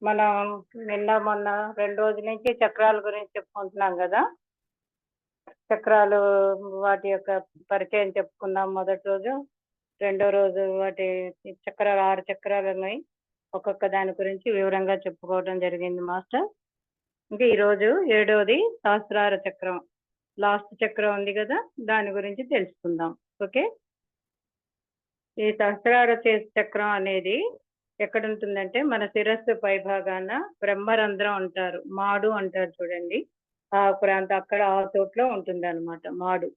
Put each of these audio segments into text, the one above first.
మనం నిన్న మొన్న 2 రోజుల నుంచి చక్రాల గురించి చెప్పుకుంటున్నాం గదా! చక్రాలు వాటి యొక్క పరిచయం చెప్పుకున్నాం మొదటి రోజు. రెండో రోజు వాటి చక్రాలు 6 చక్రాలున్నాయి. ఒక్కొక్క దాని గురించి వివరంగా చెప్పుకోవడం జరిగింది మాస్టర్. ఇంకా ఈరోజు ఏడోది సహస్రార చక్రం. లాస్ట్ చక్రం ఉంది గదా! దాని గురించి తెలుసుకుందాం. ఓకే. ఈ సహస్రార చక్రం అనేది ఎక్కడుంటుందంటే మన శిరస్సు పైభాగాన బ్రహ్మరంధ్రం అంటారు. మాడు అంటారు చూడండి. ఆ ప్రాంతం అక్కడ ఆ చోట్లో ఉంటుందన్నమాట మాడు.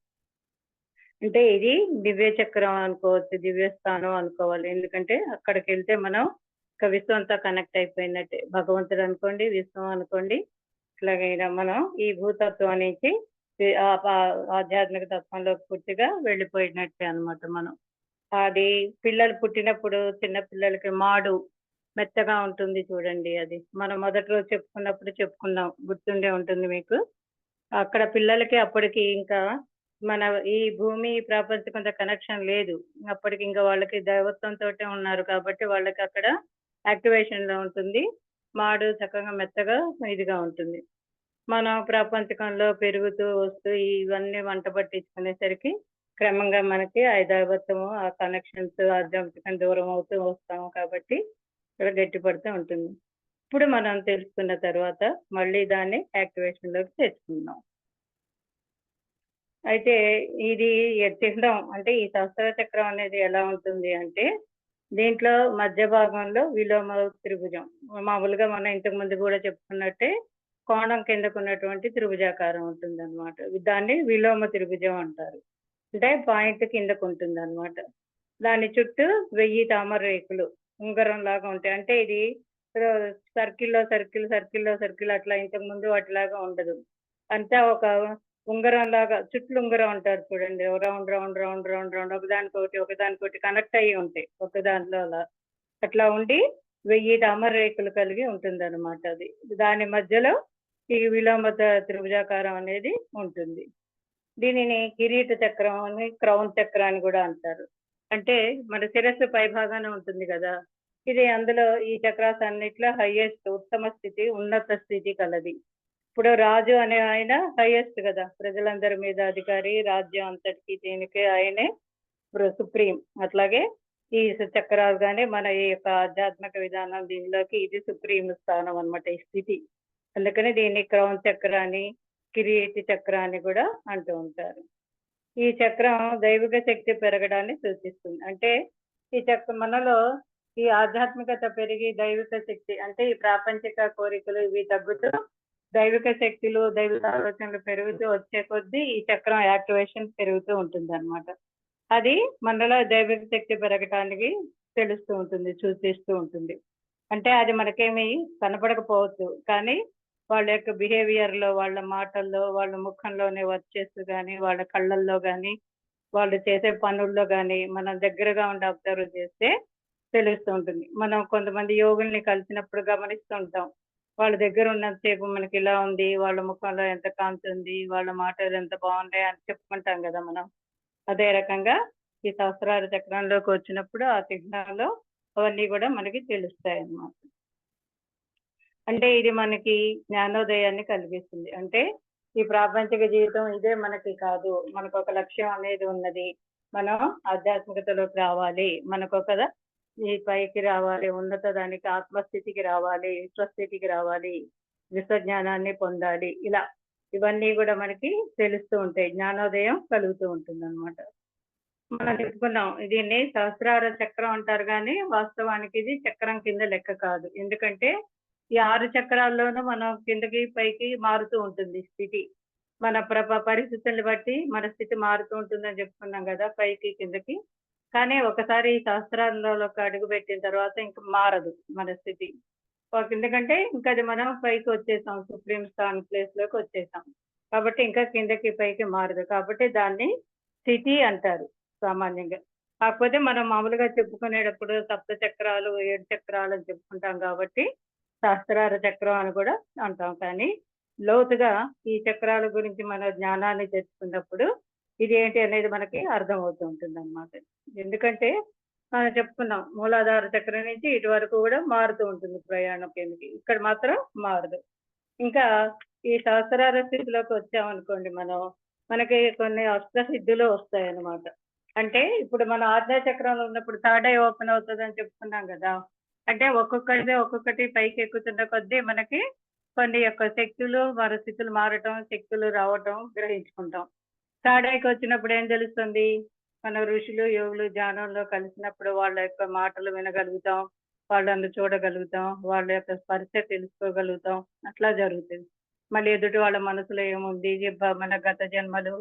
అంటే ఇది దివ్య చక్రం అనుకోవచ్చు. దివ్య స్థానం అనుకోవాలి. ఎందుకంటే అక్కడికెళ్తే మనం ఇక విశ్వం అంతా కనెక్ట్ అయిపోయినట్టే. భగవంతుడు అనుకోండి, విశ్వం అనుకోండి. ఇట్లాగే మనం ఈ భూతత్వం నుంచి ఆధ్యాత్మిక తత్వంలోకి పూర్తిగా వెళ్ళిపోయినట్టే అన్నమాట మనం. అది పిల్లలు పుట్టినప్పుడు చిన్న పిల్లలకి మాడు మెత్తగా ఉంటుంది చూడండి అది. మనం మొదటి రోజు చెప్పుకున్నప్పుడు చెప్పుకున్నాం. గుర్తుండే ఉంటుంది మీకు. అక్కడ పిల్లలకి అప్పటికి ఇంకా మన ఈ భూమి ప్రాపంచికంతో కనెక్షన్ లేదు. అప్పటికి ఇంకా వాళ్ళకి దైవత్వంతోటే ఉన్నారు కాబట్టి వాళ్ళకి అక్కడ యాక్టివేషన్‌లో ఉంటుంది. మాడు చక్కగా మెత్తగా ఇదిగా ఉంటుంది. మనం ప్రాపంచికంలో పెరుగుతూ వస్తూ ఇవన్నీ వంట పట్టించుకునేసరికి క్రమంగా మనకి ఆ దైవత్వము, ఆ కనెక్షన్స్ ఆధ్యాత్మికం దూరం అవుతూ వస్తాము కాబట్టి ఇక్కడ గట్టిపడుతూ ఉంటుంది. ఇప్పుడు మనం తెలుసుకున్న తర్వాత మళ్ళీ దాన్ని యాక్టివేషన్‌లోకి తెచ్చుకుందాం. అయితే ఇది చిహ్నం అంటే ఈ సహస్ర చక్రం అనేది ఎలా ఉంటుంది అంటే దీంట్లో మధ్య భాగంలో విలోమ త్రిభుజం. మామూలుగా మనం ఇంతకు ముందు కూడా చెప్పుకున్నట్టే కోణం కిందకున్నటువంటి త్రిభుజాకారం ఉంటుందన్నమాట. దాన్ని విలోమ త్రిభుజం అంటారు. అంటే పాయింట్ కిందకు ఉంటుందన్నమాట. దాని చుట్టూ 1000 తామర రేకులు ఉంగరం లాగా ఉంటాయి. అంటే ఇది సర్కిల్‌లో సర్కిల్ అట్లా ఇంతకు ముందు వాటిలాగా ఉండదు. అంతా ఒక ఉంగరం లాగా చుట్లు ఉంగరం అంటారు చూడండి. రౌండ్ ఒకదానికొకటి కనెక్ట్ అయ్యి ఉంటాయి. ఒక దాంట్లో అలా. అట్లా ఉండి 1000 తామర రేకులు కలిగి ఉంటుందన్నమాట అది. దాని మధ్యలో ఈ విలోమ త్రిభుజాకారం అనేది ఉంటుంది. దీనిని కిరీట చక్రం అని, క్రౌన్ చక్రం అని కూడా అంటారు. అంటే మన శిరస్సు పైభాగాన ఉంటుంది కదా! ఇది అందులో ఈ చక్రాస్ అన్నిట్లో హైయెస్ట్ ఉత్తమ స్థితి, ఉన్నత స్థితి కలది. ఇప్పుడు రాజు అనే ఆయన హైయెస్ట్ కదా! ప్రజలందరి మీద అధికారి, రాజ్యం అంతటికి దీనికి ఆయనే సుప్రీం. అట్లాగే ఈ చక్రాలు గాని మన ఈ యొక్క ఆధ్యాత్మిక విధానం దీనిలోకి ఇది సుప్రీం స్థానం అన్నమాట ఈ స్థితి. అందుకని దీన్ని క్రౌన్ చక్రాన్ని, కిరీటి చక్రాన్ని కూడా అంటూ ఉంటారు. ఈ చక్రం దైవిక శక్తి పెరగడాన్ని సూచిస్తుంది. అంటే ఈ చక్రం మనలో ఈ ఆధ్యాత్మికత పెరిగి దైవిక శక్తి అంటే ఈ ప్రాపంచిక కోరికలు ఇవి తగ్గుతూ దైవిక శక్తులు, దైవిక ఆలోచనలు పెరుగుతూ వచ్చే కొద్దీ ఈ చక్రం యాక్టివేషన్ పెరుగుతూ ఉంటుందన్నమాట. అది మనలో దైవిక శక్తి పెరగటానికి తెలుస్తూ ఉంటుంది, సూచిస్తూ ఉంటుంది. అంటే అది మనకేమి కనపడకపోవచ్చు. కానీ వాళ్ళ యొక్క బిహేవియర్‌లో, వాళ్ళ మాటల్లో, వాళ్ళ ముఖంలోనే వర్చెస్ గాని, వాళ్ళ కళ్ళల్లో గాని, వాళ్ళు చేసే పనుల్లో గాని, మనం దగ్గరగా ఉండి అబ్జర్వ్ చేస్తే తెలుస్తూ ఉంటుంది. మనం కొంతమంది యోగుల్ని కలిసినప్పుడు గమనిస్తూ ఉంటాం. వాళ్ళ దగ్గర ఉన్నంత సేపు మనకి ఇలా ఉంది, వాళ్ళ ముఖంలో ఎంత కాంతి ఉంది, వాళ్ళ మాటలు ఎంత బాగున్నాయి అని చెప్పుకుంటాం కదా మనం. అదే రకంగా ఈ సహస్రార చక్రంలోకి వచ్చినప్పుడు ఆ చిహ్నాలు అవన్నీ కూడా మనకి తెలుస్తాయన్నమాట. అంటే ఇది మనకి జ్ఞానోదయాన్ని కలిగిస్తుంది. అంటే ఈ ప్రాపంచిక జీవితం ఇదే మనకి కాదు. మనకొక లక్ష్యం అనేది ఉన్నది. మనం ఆధ్యాత్మికతలోకి రావాలి. మనకొక ఈ పైకి రావాలి. ఉన్నత దానికి ఆత్మస్థితికి రావాలి. విశ్వస్థితికి రావాలి. విశ్వజ్ఞానాన్ని పొందాలి. ఇలా ఇవన్నీ కూడా మనకి తెలుస్తూ ఉంటాయి. జ్ఞానోదయం కలుగుతూ ఉంటుందన్నమాట. మనం చెప్పుకున్నాం. దీన్ని సహస్రార చక్రం అంటారు గానీ, వాస్తవానికి ఇది చక్రం కింద లెక్క కాదు. ఎందుకంటే, ఈ 6 చక్రాల్లోనూ మనం కిందకి, పైకి మారుతూ ఉంటుంది స్థితి. మన పరిస్థితుల్ని బట్టి మన స్థితి మారుతూ ఉంటుందని చెప్పుకున్నాం గదా! పైకి, కిందకి. కానీ ఒకసారి ఈ సహస్రారంలోకి అడుగుపెట్టిన తర్వాత ఇంక మారదు మన స్థితి. ఎందుకంటే, ఇంకది మనం పైకి వచ్చేసాం. సుప్రీం స్థాన్ ప్లేస్‌లోకి వచ్చేసాం. కాబట్టి ఇంకా కిందకి, పైకి మారదు. కాబట్టి దాన్ని స్థితి అంటారు. సామాన్యంగా. కాకపోతే మనం మామూలుగా చెప్పుకునేటప్పుడు సప్త చక్రాలు, 7 చక్రాలు అని చెప్పుకుంటాం కాబట్టి, సహస్రార చక్రం అని కూడా అంటాం. కానీ లోతుగా ఈ చక్రాల గురించి మన జ్ఞానాన్ని తెచ్చుకున్నప్పుడు ఇది ఏంటి అనేది మనకి అర్థమవుతూ ఉంటుందన్నమాట. ఎందుకంటే చెప్పుకున్నాం. మూలాధార చక్రం నుంచి ఇటు వరకు కూడా మారుతూ ఉంటుంది ప్రయాణం కిందకి. ఇక్కడ మాత్రం మారదు. ఇంకా ఈ సహస్రార స్థితిలోకి వచ్చామనుకోండి మనం, మనకి కొన్ని అష్టసిద్ధులు వస్తాయన్నమాట. అంటే ఇప్పుడు మనం ఆజ్ఞా చక్రంలో ఉన్నప్పుడు థర్డ్ ఐ ఓపెన్ అవుతదని చెప్పుకున్నాం గదా! అంటే ఒక్కొక్కటి పైకి ఎక్కుతున్న కొద్దీ మనకి కొన్ని యొక్క శక్తులు, మన స్థితులు మారటం, శక్తులు రావటం గ్రహించుకుంటాం. థర్డ్ ఐకి వచ్చినప్పుడు ఏం తెలుస్తుంది? మన ఋషులు, యోగులు ధ్యానంలో కలిసినప్పుడు వాళ్ళ యొక్క మాటలు వినగలుగుతాం. వాళ్ళని చూడగలుగుతాం. వాళ్ళ యొక్క స్పర్శ తెలుసుకోగలుగుతాం. అట్లా జరుగుతుంది. మళ్ళీ ఎదుటి వాళ్ళ మనసులో ఏముంది, మన గత జన్మలు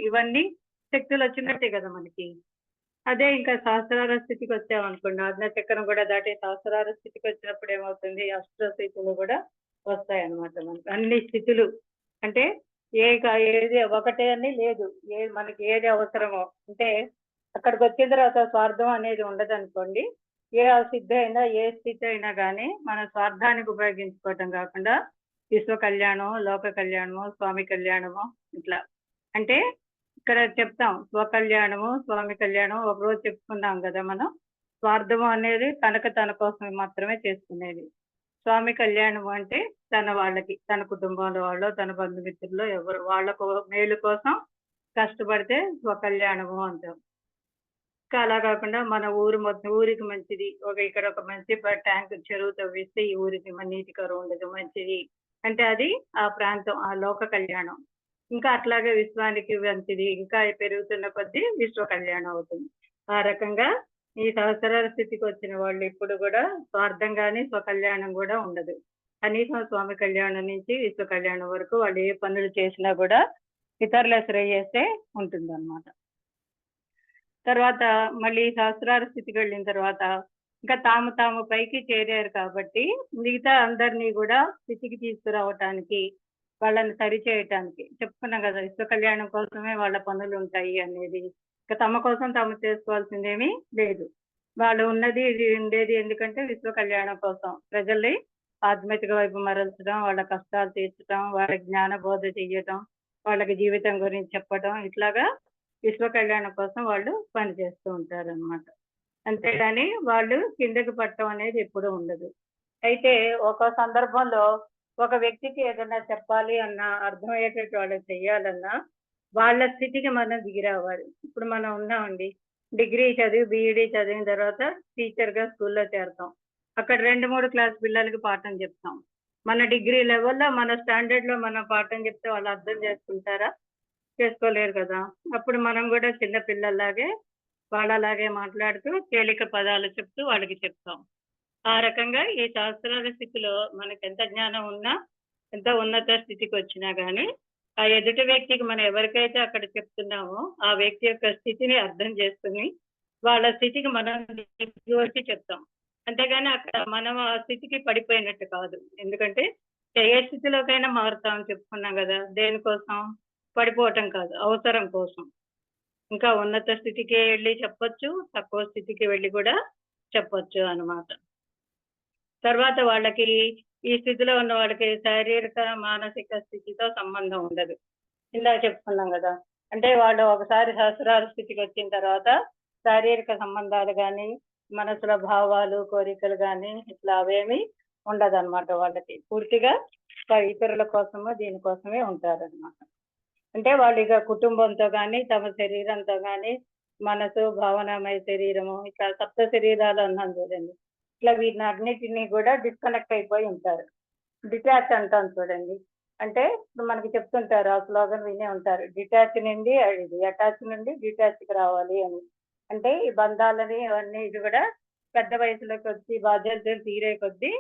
ఇవన్నీ శక్తులొచ్చినట్టే కదా మనకి. అదే ఇంకా సహస్రార స్థితికొచ్చామనుకోండి, ఆజ్ఞా చక్రం కూడా దాటి సహస్రార స్థితికొచ్చినప్పుడు ఏమవుతుంది, అష్ట స్థితులు కూడా వస్తాయన్నమాట మనకి. అన్ని స్థితులు అంటే ఏది ఒకటే అని లేదు. మనకి ఏది అవసరమో అంటే అక్కడికొచ్చిన తర్వాత స్వార్థం అనేది ఉండదనుకోండి. ఏ సిద్ధి అయినా, ఏ స్థితి అయినా గానీ మన స్వార్థానికి ఉపయోగించుకోవటం కాకుండా విశ్వ కళ్యాణం, లోక కళ్యాణము, స్వామి కళ్యాణము ఇట్లా. అంటే ఇక్కడ చెప్తాం స్వకళ్యాణము, స్వామి కళ్యాణం ఒకరోజు చెప్పుకున్నాం కదా మనం. స్వార్థము అనేది తన కోసం మాత్రమే చేసుకునేది. స్వామి కళ్యాణం అంటే తన వాళ్ళకి, తన కుటుంబంలో వాళ్ళు, తన బంధుమిత్రుల్లో ఎవరు వాళ్ళ మేలు కోసం కష్టపడితే స్వకళ్యాణము అంటాం. ఇంకా అలా కాకుండా మన ఊరికి మంచిది. ఇక్కడ ఒక మంచి ట్యాంక్ చెరువు తవ్విస్తే ఈ ఊరికి నీటి కరువు ఉండదు మంచిది. అంటే అది ఆ ప్రాంతం, ఆ లోక కళ్యాణం. ఇంకా అట్లాగే విశ్వానికి మంచిది. ఇంకా పెరుగుతున్న కొద్దీ విశ్వ కళ్యాణం అవుతుంది. ఆ రకంగా ఈ సహస్రార స్థితికి వచ్చిన వాళ్ళు ఇప్పుడు కూడా స్వార్థం గాని, స్వకళ్యాణం కూడా ఉండదు. కనీసం స్వామి కళ్యాణం నుంచి విశ్వ కళ్యాణం వరకు వాళ్ళు ఏ పనులు చేసినా కూడా ఇతరుల శ్రేయస్సే ఉంటుందన్నమాట. తర్వాత మళ్ళీ సహస్రార స్థితికి వెళ్ళిన తర్వాత ఇంకా తాము పైకి చేరారు కాబట్టి మిగతా అందరినీ కూడా స్థితికి తీసుకురావటానికి, వాళ్ళని సరిచేయటానికి చెప్పుకున్నాం కదా, విశ్వ కళ్యాణం కోసమే వాళ్ళ పనులు ఉంటాయి అనేది. ఇంకా తమ కోసం తాము చేసుకోవాల్సిందేమీ లేదు. వాళ్ళు ఉండేది ఎందుకంటే విశ్వ కళ్యాణం కోసం, ప్రజల్ని ఆధ్యాత్మిక వైపు మరల్చడం, వాళ్ళ కష్టాలు తీర్చడం, వాళ్ళ జ్ఞాన బోధ చెయ్యటం, వాళ్ళకి జీవితం గురించి చెప్పడం, ఇట్లాగా విశ్వ కళ్యాణం కోసం వాళ్ళు పని చేస్తూ ఉంటారన్నమాట. అంతేగాని వాళ్ళు కిందకి పట్టడం అనేది ఎప్పుడూ ఉండదు. అయితే ఒక సందర్భంలో ఒక వ్యక్తికి ఏదైనా చెప్పాలి అన్నా, అర్థమయ్యేటట్టు వాళ్ళకి చెయ్యాలన్నా వాళ్ళ స్థితికి మనం దిగి రావాలి. ఇప్పుడు మనం ఉన్నామండి, డిగ్రీ చదివి బీఈడీ చదివిన తర్వాత టీచర్‌గా స్కూల్‌లో చేరతాం. అక్కడ 2, 3 క్లాస్ పిల్లలకి పాఠం చెప్తాం. మన డిగ్రీ లెవెల్‌లో మన స్టాండర్డ్‌లో మనం పాఠం చెప్తే వాళ్ళు అర్థం చేసుకుంటారా? చేసుకోలేరు కదా! అప్పుడు మనం కూడా చిన్న పిల్లల్లాగే వాళ్ళలాగే మాట్లాడుతూ తేలిక పదాలు చెప్తూ వాళ్ళకి చెప్తాం. ఆ రకంగా ఈ సహస్రార స్థితిలో మనకెంత జ్ఞానం ఉన్నా, ఎంత ఉన్నత స్థితికి వచ్చినా గానీ, ఆ ఎదుటి వ్యక్తికి మనం ఎవరికైతే అక్కడ చెప్తున్నామో, ఆ వ్యక్తి యొక్క స్థితిని అర్థం చేసుకొని, వాళ్ళ స్థితికి మనం దిగి వచ్చి చెప్తాం. అంతేగాని అక్కడ మనం ఆ స్థితికి పడిపోయినట్టు కాదు. ఎందుకంటే ఏ స్థితిలోకైనా మారుతామని చెప్పుకున్నాం గదా! దేనికోసం? పడిపోవటం కాదు, అవసరం కోసం. ఇంకా ఉన్నత స్థితికి వెళ్లి చెప్పొచ్చు, తక్కువ స్థితికి వెళ్లి కూడా చెప్పొచ్చు అన్నమాట. తర్వాత వాళ్ళకి ఈ స్థితిలో ఉన్న వాళ్ళకి శారీరక, మానసిక స్థితితో సంబంధం ఉండదు. ఇందాక చెప్పుకున్నాం కదా, అంటే వాళ్ళు ఒకసారి సహస్రార స్థితికి వచ్చిన తర్వాత శారీరక సంబంధాలు గాని, మనసులో భావాలు, కోరికలు గాని ఇట్లా అవేమి ఉండదన్నమాట వాళ్ళకి. పూర్తిగా ఇతరుల కోసము, దీనికోసమే ఉంటారన్నమాట. అంటే వాళ్ళు ఇక కుటుంబంతో గాని, తమ శరీరంతో గాని, మనసు, భావనామయ శరీరము, ఇట్లా సప్త శరీరాలు అన్నాం చూడండి. ఇట్లా వీటినన్నిటిని కూడా డిస్కనెక్ట్ అయిపోయి ఉంటారు. డిటాచ్ అంటాం చూడండి. అంటే ఇప్పుడు మనకి చెప్తుంటారు, ఆ స్లోగన్ వినే ఉంటారు. డిటాచ్ నుండి అటాచ్ నుండి డిటాచ్‌కి రావాలి అని. అంటే ఈ బంధాలని అవన్నీ ఇది కూడా పెద్ద వయసులోకి వచ్చి బాధ్యతలు తీరే కొద్దీ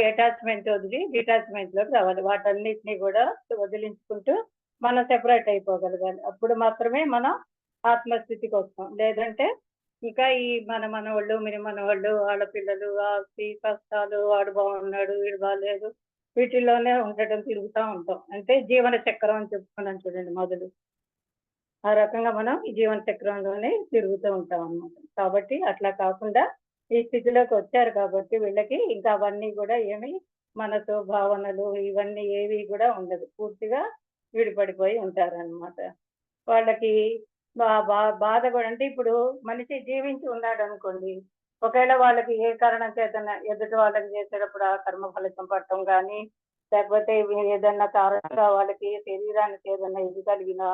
అటాచ్‌మెంట్ వదిలి డిటాచ్‌మెంట్‌లోకి రావాలి. వాటన్నిటిని కూడా వదిలించుకుంటూ మనం సెపరేట్ అయిపోగలగాలి. అప్పుడు మాత్రమే మనం ఆత్మస్థితికి వస్తాం. లేదంటే ఇంకా ఈ మనవళ్ళు, మనవళ్ళు, వాళ్ళ పిల్లలు, ఆస్తి, కష్టాలు, వాడు బాగున్నాడు, వీడు బాలేదు, వీటిల్లోనే ఉండటం, తిరుగుతా ఉంటాం. అంటే జీవన చక్రం అని చెప్పుకున్నాం చూడండి మొదలు. ఆ రకంగా మనం ఈ జీవన చక్రంలోనే తిరుగుతూ ఉంటాం అన్నమాట. కాబట్టి అట్లా కాకుండా ఈ స్థితిలోకి వచ్చారు కాబట్టి వీళ్ళకి ఇంకా అవన్నీ కూడా ఏమి మనసు, భావనలు ఇవన్నీ ఏవి కూడా ఉండదు. పూర్తిగా విడిపడిపోయి ఉంటారన్నమాట. వాళ్ళకి బాధ కూడా అంటే ఇప్పుడు మనిషి జీవించి ఉన్నాడనుకోండి. ఒకవేళ వాళ్ళకి ఏ కారణం చేతన ఎదుటి వాళ్ళకి చేసేటప్పుడు ఆ కర్మ ఫలితం పడటం గానీ, లేకపోతే ఏదన్నా కారణంగా వాళ్ళకి శరీరానికి ఏదన్నా ఇది కలిగినా,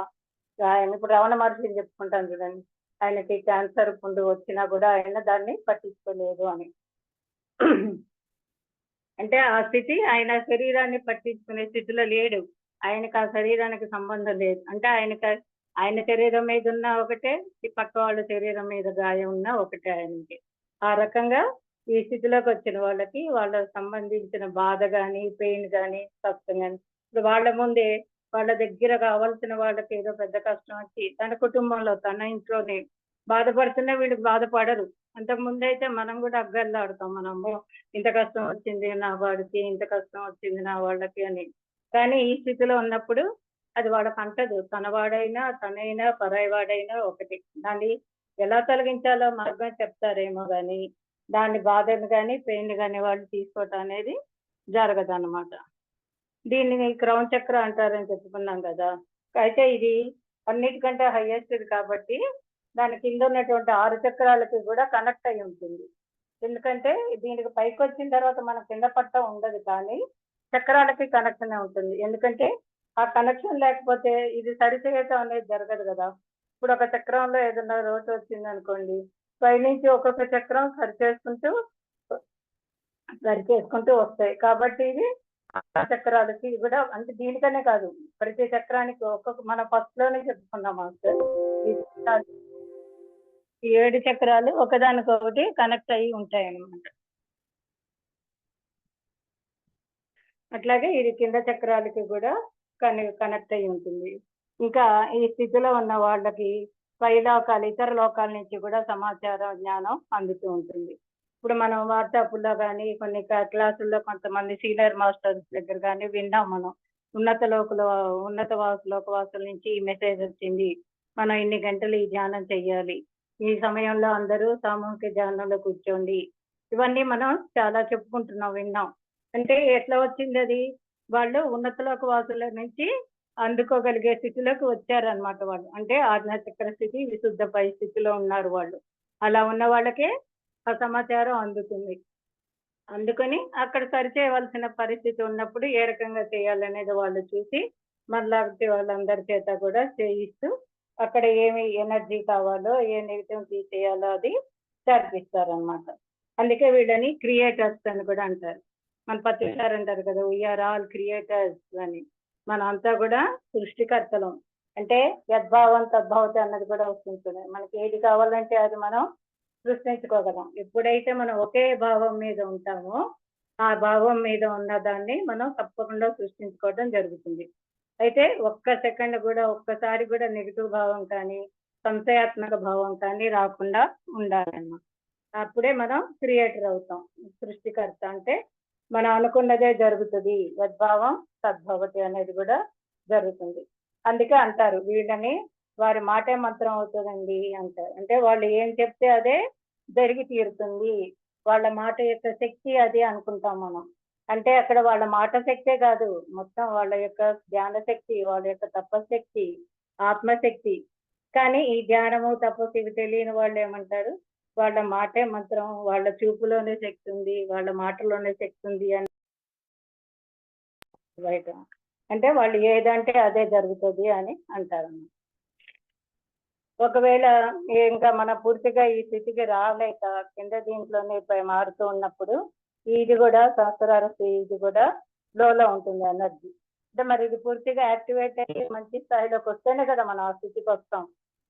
ఆయన ఇప్పుడు రమణ మహర్షిని చెప్పుకుంటాం చూడండి. ఆయనకి క్యాన్సర్ పుండు వచ్చినా కూడా ఆయన దాన్ని పట్టించుకోలేదు అని. అంటే ఆ స్థితి ఆయన శరీరాన్ని పట్టించుకునే స్థితిలో లేడు. ఆయనకి ఆ శరీరానికి సంబంధం లేదు. అంటే ఆయన శరీరం మీద ఉన్న ఒకటే, ఈ పక్క వాళ్ళ శరీరం మీద గాయం ఉన్న ఒకటే ఆయనకి. ఆ రకంగా ఈ స్థితిలోకి వచ్చిన వాళ్ళకి వాళ్ళకి సంబంధించిన బాధ గాని, పెయిన్ గాని, కష్టం గాని, ఇప్పుడు వాళ్ళ ముందే వాళ్ళ దగ్గర కావాల్సిన వాళ్ళకి ఏదో పెద్ద కష్టం వచ్చి తన కుటుంబంలో తన ఇంట్లోనే బాధపడుతున్నా వీళ్ళు బాధపడరు. అంతకు ముందైతే మనం కూడా అగ్గల్లాడుతాం. మనము ఇంత కష్టం వచ్చింది నా వాడికి, ఇంత కష్టం వచ్చింది నా వాళ్ళకి అని. కానీ ఈ స్థితిలో ఉన్నప్పుడు అది వాళ్ళకి అంటదు. తన వాడైనా, తనైనా, పరాయి వాడైనా ఒకటి. దాన్ని ఎలా తొలగించాలో మార్గం చెప్తారేమో గాని, దాని బాధను గాని, పెయిన్ గాని వాళ్ళు తీసుకోవటం అనేది జరగదన్నమాట. దీనిని క్రౌన్ చక్ర అంటారని చెప్పుకున్నాం కదా! అయితే ఇది అన్నిటికంటే హైయెస్ట్‌ది కాబట్టి దాని కింద ఉన్నటువంటి 6 చక్రాలకి కూడా కనెక్ట్ అయ్యి ఉంటుంది. ఎందుకంటే దీనికి పైకొచ్చిన తర్వాత మనం కింద పడటం ఉండదు కానీ చక్రాలకి కనెక్షనే ఉంటుంది. ఎందుకంటే ఆ కనెక్షన్ లేకపోతే ఇది సరిచేయటం అనేది జరగదు కదా! ఇప్పుడు ఒక చక్రంలో ఏదైనా లోటు వచ్చిందనుకోండి, పైనుంచి ఒక్కొక్క చక్రం సరిచేసుకుంటూ వస్తాయి. కాబట్టి ఇది చక్రాలకి కూడా అంటే దీనికనే కాదు, ప్రతి చక్రానికి ఒక్కొక్క మనం ఫస్ట్‌లోనే చెప్పుకున్నాం మాస్టర్. ఈ చక్రాలు ఈ 7 చక్రాలు ఒకదానికొకటి కనెక్ట్ అయ్యి ఉంటాయన్నమాట. అట్లాగే ఇది కింద చక్రాలకి కూడా కనెక్ట్ అయ్యి ఉంటుంది. ఇంకా ఈ స్థితిలో ఉన్న వాళ్ళకి పై లోకాలు, ఇతర లోకాల నుంచి కూడా సమాచారం, జ్ఞానం అందుతూ ఉంటుంది. ఇప్పుడు మనం వాట్సాప్‌లో గాని, కొన్ని క్లాసుల్లో కొంతమంది సీనియర్ మాస్టర్స్ దగ్గర గాని విన్నాం మనం. లోకవాసుల నుంచి ఈ మెసేజ్ వచ్చింది. మనం ఇన్ని గంటలు ఈ ధ్యానం చెయ్యాలి. ఈ సమయంలో అందరూ సామూహిక ధ్యానంలో కూర్చోండి. ఇవన్నీ మనం చాలా చెప్పుకుంటున్నాం, విన్నాం. అంటే ఎట్లా వచ్చిందది? వాళ్ళు ఉన్నత లోకవాసుల నుంచి అందుకోగలిగే స్థితిలోకి వచ్చారన్నమాట వాళ్ళు. అంటే ఆజ్ఞాచక్ర స్థితి, విశుద్ధ పై స్థితిలో ఉన్నారు వాళ్ళు. అలా ఉన్న వాళ్ళకే ఆ సమాచారం అందుతుంది. అందుకని అక్కడ సరిచేయవలసిన పరిస్థితి ఉన్నప్పుడు ఏ రకంగా చేయాలనేది వాళ్ళు చూసి మనలాంటి వాళ్ళందరి చేత కూడా చేయిస్తూ అక్కడ ఏమి ఎనర్జీ కావాలో, ఏ నెగెటివ్ తీసేయాలో అది చేర్పిస్తారన్నమాట. అందుకే వీళ్ళని క్రియేటర్స్ అని కూడా అంటారు. మన పత్రి గారు అంటారు కదా, వీఆర్ ఆల్ క్రియేటర్స్ అని. మనం అంతా కూడా సృష్టికర్తలం. అంటే యద్భావం తద్భవతి అన్నది కూడా వస్తుంది. మనకి ఏది కావాలంటే అది మనం సృష్టించుకోగలం. ఎప్పుడైతే మనం ఒకే భావం మీద ఉంటామో ఆ భావం మీద ఉన్న దాన్ని మనం తప్పకుండా సృష్టించుకోవడం జరుగుతుంది. అయితే ఒక్కసారి కూడా నెగిటివ్ భావం కానీ, సంశయాత్మక భావం కానీ రాకుండా ఉండాలన్నమాట. అప్పుడే మనం క్రియేటర్ అవుతాం. సృష్టికర్త అంటే మనం అనుకున్నదే జరుగుతుంది. యద్భావం తద్భవతి అనేది కూడా జరుగుతుంది. అందుకే అంటారు వీళ్ళని, వారి మాటే మంత్రం అవుతుందండి అంటారు. అంటే వాళ్ళు ఏం చెప్తే అదే జరిగి తీరుతుంది. వాళ్ళ మాట యొక్క శక్తి అది అనుకుంటాం మనం. అంటే అక్కడ వాళ్ళ మాట శక్తే కాదు, మొత్తం వాళ్ళ యొక్క ధ్యాన శక్తి, వాళ్ళ యొక్క తపశక్తి, ఆత్మశక్తి. కానీ ఈ ధ్యానము, తపస్సు ఇవి తెలియని వాళ్ళు ఏమంటారు, వాళ్ళ మాటే మంత్రం, వాళ్ళ చూపులోనే శక్తి ఉంది, వాళ్ళ మాటలోనే శక్తి ఉంది అని బయట. అంటే వాళ్ళు ఏదంటే అదే జరుగుతుంది అని అంటారు. ఒకవేళ ఇంకా మనం పూర్తిగా ఈ స్థితికి రాలేక కింద దీంట్లోనే మారుతూ ఉన్నప్పుడు ఇది కూడా సహస్రార ఇది కూడా లోలో ఉంటుంది ఎనర్జీ. అంటే మరి ఇది పూర్తిగా యాక్టివేట్ అయ్యి మంచి స్థాయిలోకి వస్తేనే కదా మనం ఆ స్థితికి వస్తాం.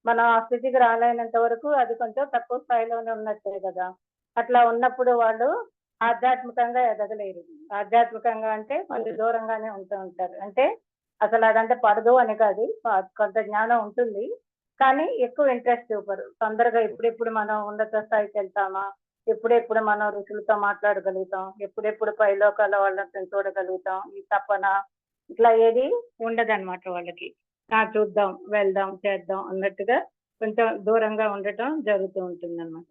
మనం ఆ స్థితికి రాలేనంత వరకు అది కొంచెం తక్కువ స్థాయిలోనే ఉన్నట్టే కదా. అట్లా ఉన్నప్పుడు వాళ్ళు ఆధ్యాత్మికంగా ఎదగలేరు. ఆధ్యాత్మికంగా అంటే కొంచెం దూరంగానే ఉంటూ ఉంటారు. అంటే అసలు అదంటే పడదు అని కాదు, కొంత జ్ఞానం ఉంటుంది కానీ ఎక్కువ ఇంట్రెస్ట్ చూపరు. తొందరగా ఎప్పుడెప్పుడు మనం ఉన్నత స్థాయికి వెళ్తామా, ఎప్పుడెప్పుడు మనం ఋషులతో మాట్లాడగలుగుతాం, ఎప్పుడెప్పుడు పైలోకాల వాళ్ళని చూడగలుగుతాం, ఈ తపన ఇట్లా ఏది ఉండదన్నమాట వాళ్ళకి. చూద్దాం, వెళ్దాం, చేద్దాం అన్నట్టుగా కొంచెం దూరంగా ఉండటం జరుగుతూ ఉంటుందన్నమాట.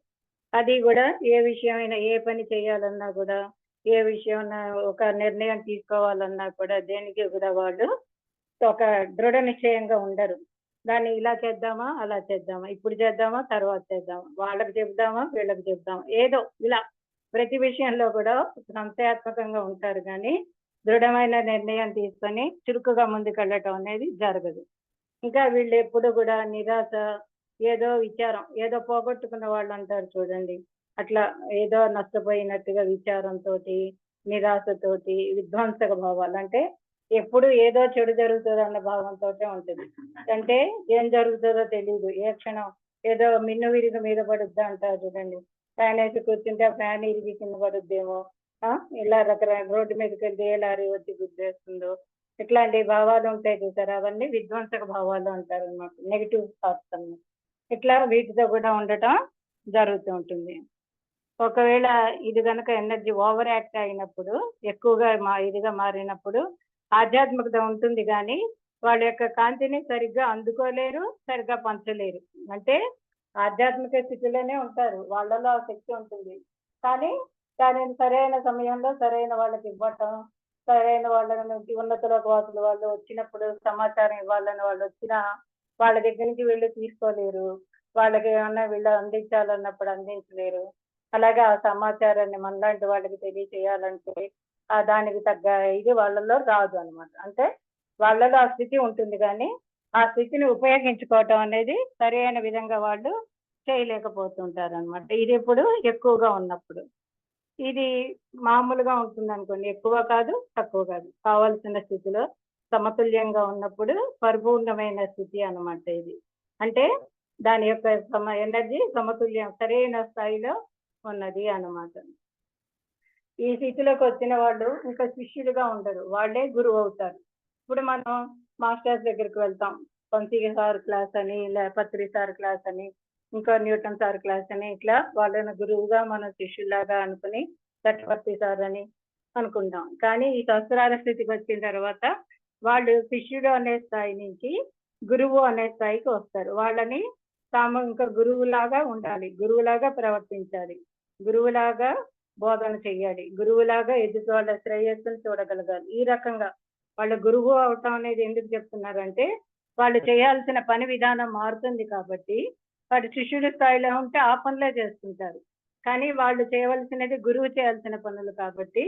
అది కూడా ఏ విషయమైనా, ఏ పని చేయాలన్నా కూడా, ఏ విషయం ఒక నిర్ణయం తీసుకోవాలన్నా కూడా దేనికి కూడా వాళ్ళు ఒక దృఢ నిశ్చయంగా ఉండరు. దాన్ని ఇలా చేద్దామా, అలా చేద్దామా, ఇప్పుడు చేద్దామా, తర్వాత చేద్దామా, వాళ్ళకి చెప్దామా, వీళ్ళకి చెప్దామా, ఏదో ఇలా ప్రతి విషయంలో కూడా సంశయాత్మకంగా ఉంటారు గానీ, దృఢమైన నిర్ణయం తీసుకొని చురుకుగా ముందుకెళ్ళటం అనేది జరగదు. ఇంకా వీళ్ళెప్పుడు కూడా నిరాశ, ఏదో విచారం, ఏదో పోగొట్టుకున్న వాళ్ళంటారు చూడండి. అట్లా ఏదో నష్టపోయినట్టుగా విచారంతోటి, నిరాశతోటి, విధ్వంసక భావాలు. అంటే ఎప్పుడు ఏదో చెడు జరుగుతదన్న భావంతోటే ఉంటది. అంటే ఏం జరుగుతదో తెలీదు. ఏ క్షణం ఏదో మిన్ను విరిగి మీద పడుద్దా అంటారు చూడండి. ఫ్యానేసి కూర్చుంటే ఆ ఫ్యాన్ ఇరిగి కింద పడుద్దేమో. ఆ! ఇలా రోడ్డు మీదకెళ్తే ఏ లారీ వచ్చి గుద్దేస్తుందో. ఇట్లాంటి భావాలు ఉంటాయి చూసారా? అవన్నీ విధ్వంసక భావాలు అంటారనమాట. నెగెటివ్ థాట్స్ అన్నమాట. ఇట్లా వీటితో కూడా ఉండటం జరుగుతూ ఉంటుంది. ఒకవేళ ఇది గనక ఎనర్జీ ఓవర్ యాక్ట్ అయినప్పుడు, ఎక్కువగా ఇదిగా మారినప్పుడు ఆధ్యాత్మికత ఉంటుంది గానీ, వాళ్ళ యొక్క కాంతిని సరిగ్గా అందుకోలేరు, సరిగ్గా పంచలేరు. అంటే ఆధ్యాత్మిక స్థితిలోనే ఉంటారు. వాళ్ళలో ఆ శక్తి ఉంటుంది. కానీ దానిని సరైన సమయంలో సరైన వాళ్ళకి ఇవ్వటం, సరైన వాళ్ళని ఉన్నత లోకవాసులు వాళ్ళు వచ్చినప్పుడు సమాచారం ఇవ్వాలని వాళ్ళొచ్చినా, వాళ్ళ దగ్గర నుంచి వీళ్ళు తీసుకోలేరు. వాళ్ళకి ఏమన్నా వీళ్ళు అందించాలన్నప్పుడు అందించలేరు. అలాగే ఆ సమాచారాన్ని మనలాంటి వాళ్ళకి తెలియచేయాలంటే దానికి తగ్గ ఇది వాళ్ళలో రాదు అన్నమాట. అంటే వాళ్ళలో ఆ స్థితి ఉంటుంది గానీ, ఆ స్థితిని ఉపయోగించుకోవటం అనేది సరైన విధంగా వాళ్ళు చేయలేకపోతుంటారనమాట. ఇదెప్పుడు ఎక్కువగా ఉన్నప్పుడు. ఇది మామూలుగా ఉంటుందనుకోండి. ఎక్కువ కాదు, తక్కువ కాదు. కావాల్సిన స్థితిలో సమతుల్యంగా ఉన్నప్పుడు పరిపూర్ణమైన స్థితి అన్నమాట ఇది. అంటే దాని యొక్క ఎనర్జీ సమతుల్యం సరైన స్థాయిలో ఉన్నది అన్నమాట. ఈ స్థితిలోకి వచ్చిన వాళ్ళు ఇంకా శిష్యులుగా ఉండరు. వాళ్ళే గురువవుతారు. ఇప్పుడు మనం మాస్టర్స్ దగ్గరికి వెళ్తాం. పంతిగ సార్ క్లాస్ అని, పత్రి సార్ క్లాస్ అని, ఇంకా న్యూటన్ సార్ క్లాస్ అని ఇట్లా వాళ్ళని గురువుగా మనం శిష్యుల్లాగా అనుకుని చక్రవర్తి సార్ అని అనుకుంటాం. కానీ ఈ సహస్రార స్థితికి వచ్చిన తర్వాత వాళ్ళు శిష్యుడు అనే స్థాయి నుంచి గురువు అనే స్థాయికి వస్తారు. వాళ్ళని తాము ఇంకా గురువులాగా ఉండాలి. గురువులాగా ప్రవర్తించాలి. గురువులాగా బోధన చెయ్యాలి. గురువులాగా ఎదుటి వాళ్ళ శ్రేయస్సును చూడగలగాలి. ఈ రకంగా వాళ్ళ గురువు అవటం అనేది ఎందుకు చెప్తున్నారంటే, వాళ్ళు చేయాల్సిన పని విధానం మారుతుంది కాబట్టి, వాడు శిష్యుడి స్థాయిలో ఉంటే ఆ పనులే చేస్తుంటారు. కానీ వాళ్ళు చేయవలసినది గురువు చేయాల్సిన పనులు కాబట్టి,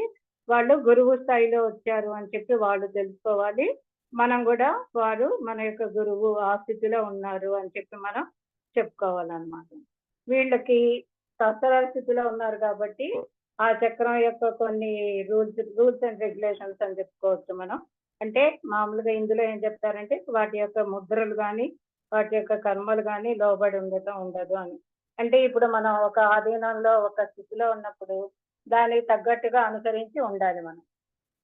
వాళ్ళు గురువు స్థాయిలో వచ్చారు అని చెప్పి వాళ్ళు తెలుసుకోవాలి. మనం కూడా వారు మన యొక్క గురువు ఆ స్థితిలో ఉన్నారు అని చెప్పి మనం చెప్పుకోవాలన్నమాట. వీళ్ళకి సహస్రార స్థితిలో ఉన్నారు కాబట్టి ఆ చక్రం యొక్క కొన్ని రూల్స్ అండ్ రెగ్యులేషన్స్ అని చెప్పుకోవచ్చు మనం. అంటే మామూలుగా ఇందులో ఏం చెప్తారంటే వాటి యొక్క ముద్రలు గాని, వాటి యొక్క కర్మలు గాని లోబడి ఉండటం ఉండదు అని. అంటే ఇప్పుడు మనం ఒక ఆధీనంలో ఒక స్థితిలో ఉన్నప్పుడు దానికి తగ్గట్టుగా అనుసరించి ఉండాలి మనం.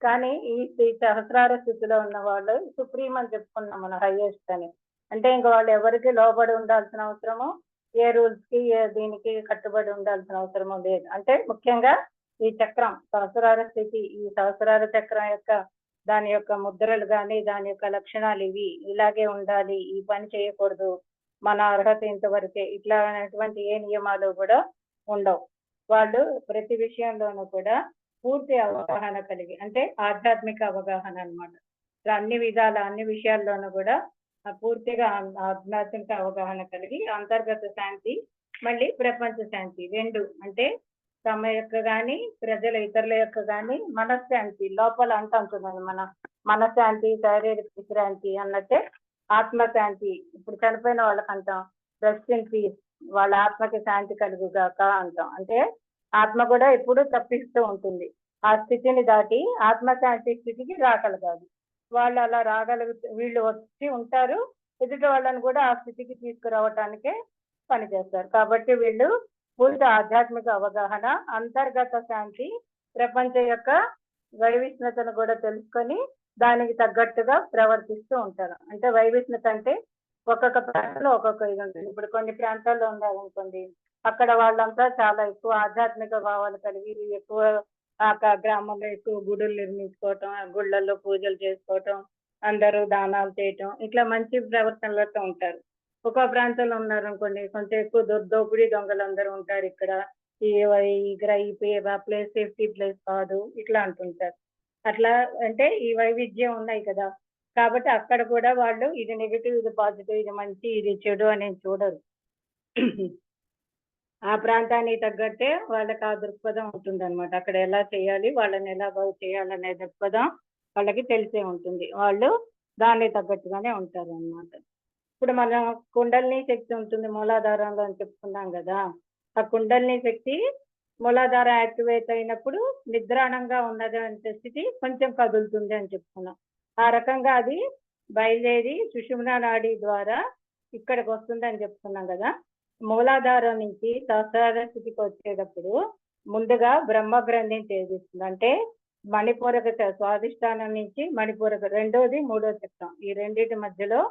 కానీ ఈ సహస్రార స్థితిలో ఉన్న వాళ్ళు సుప్రీం అని చెప్పుకున్నాం మనం హైయెస్ట్ అని. అంటే ఇంక వాళ్ళు ఎవరికి లోబడి ఉండాల్సిన అవసరము, ఏ రూల్స్ కి దీనికి కట్టుబడి ఉండాల్సిన అవసరము లేదు. అంటే ముఖ్యంగా ఈ చక్రం సహస్రార స్థితి, ఈ సహస్రార చక్రం యొక్క దాని యొక్క ముద్రలు గాని, దాని యొక్క లక్షణాలు ఇవి, ఇలాగే ఉండాలి, ఈ పని చేయకూడదు, మన అర్హత ఇంతవరకే, ఇట్లా అనేటువంటి ఏ నియమాలు కూడా ఉండవు. వాళ్ళు ప్రతి విషయంలోనూ కూడా పూర్తి అవగాహన కలిగి, అంటే ఆధ్యాత్మిక అవగాహన అన్నమాట. అన్ని విధాల అన్ని విషయాల్లోనూ కూడా పూర్తిగా ఆధ్యాత్మిక అవగాహన కలిగి అంతర్గత శాంతి, మళ్ళీ ప్రపంచ శాంతి 2 అంటే తమ యొక్క గాని, ప్రజల ఇతరుల యొక్క గాని మనశ్శాంతి లోపల అంటాం చూడండి మన మనశ్శాంతి, శారీరక విశ్రాంతి అన్నట్టే ఆత్మశాంతి. ఇప్పుడు చనిపోయిన వాళ్ళకి అంటాం రెస్ట్ ఇన్ పీస్, వాళ్ళ ఆత్మకి శాంతి కలుగుగాక అంటాం. అంటే ఆత్మ కూడా ఎప్పుడు తప్పిస్తూ ఉంటుంది. ఆ స్థితిని దాటి ఆత్మశాంతి స్థితికి రాగలగాలి. వాళ్ళు అలా వీళ్ళు వచ్చి ఉంటారు. ఎదుటి వాళ్ళని కూడా ఆ స్థితికి తీసుకురావటానికే పనిచేస్తారు. కాబట్టి వీళ్ళు పూర్తి ఆధ్యాత్మిక అవగాహన, అంతర్గత శాంతి, ప్రపంచం యొక్క వైవిష్ణతను కూడా తెలుసుకొని దానికి తగ్గట్టుగా ప్రవర్తిస్తూ ఉంటారు. అంటే వైవిష్ణత అంటే ఒక్కొక్క ప్రాంతంలో ఒక్కొక్క ఇది ఉంటుంది. ఇప్పుడు కొన్ని ప్రాంతాల్లో ఉన్నారనుకోండి, అక్కడ వాళ్ళంతా చాలా ఎక్కువ ఆధ్యాత్మిక భావాలు కలిగి ఎక్కువ గ్రామంలో ఎక్కువ గుడులు నిర్మించుకోవటం, గుళ్ళల్లో పూజలు చేసుకోవటం, అందరూ దానాలు చేయటం, ఇట్లా మంచి ప్రవర్తనలతో ఉంటారు. ఒక్కో ప్రాంతంలో ఉన్నారనుకోండి, కొంచెం ఎక్కువ దోపిడీ దొంగలందరూ ఉంటారు ఇక్కడ. ఈ ప్లేస్ సేఫ్టీ ప్లేస్ కాదు, ఇట్లా అంటుంటారు. అట్లా అంటే ఈ వైవిధ్యం ఉన్నాయి కదా. కాబట్టి అక్కడ కూడా వాళ్ళు ఇది నెగెటివ్, ఇది పాజిటివ్, ఇది మంచి, ఇది చెడు అనేది చూడరు. ఆ ప్రాంతానికి తగ్గట్టే వాళ్ళకి ఆ దృక్పథం ఉంటుందన్నమాట. అక్కడ ఎలా చేయాలి, వాళ్ళని ఎలా బాగు చేయాలనే దృక్పథం వాళ్ళకి తెలిసే ఉంటుంది. వాళ్ళు దానికి తగ్గట్టుగానే ఉంటారన్నమాట. ఇప్పుడు మనం కుండలిని శక్తి ఉంటుంది మూలాధారంలో అని చెప్పుకున్నాం కదా. ఆ కుండలిని శక్తి మూలాధారం యాక్టివేట్ అయినప్పుడు నిద్రాణంగా ఉన్నది అనే స్థితి కొంచెం కదులుతుంది అని చెప్పుకున్నాం. ఆ రకంగా అది బయలుదేరి సుషుమ్నా నాడి ద్వారా ఇక్కడికి వస్తుంది అని చెప్పుకున్నాం కదా. మూలాధారం నుంచి సహస్రార స్థితికి వచ్చేటప్పుడు ముందుగా బ్రహ్మ గ్రంథిని ఛేదిస్తుంది. అంటే మణిపూరక స్వాధిష్టానం నుంచి మణిపూరక రెండోది మూడో చక్రం, ఈ రెండింటి మధ్యలో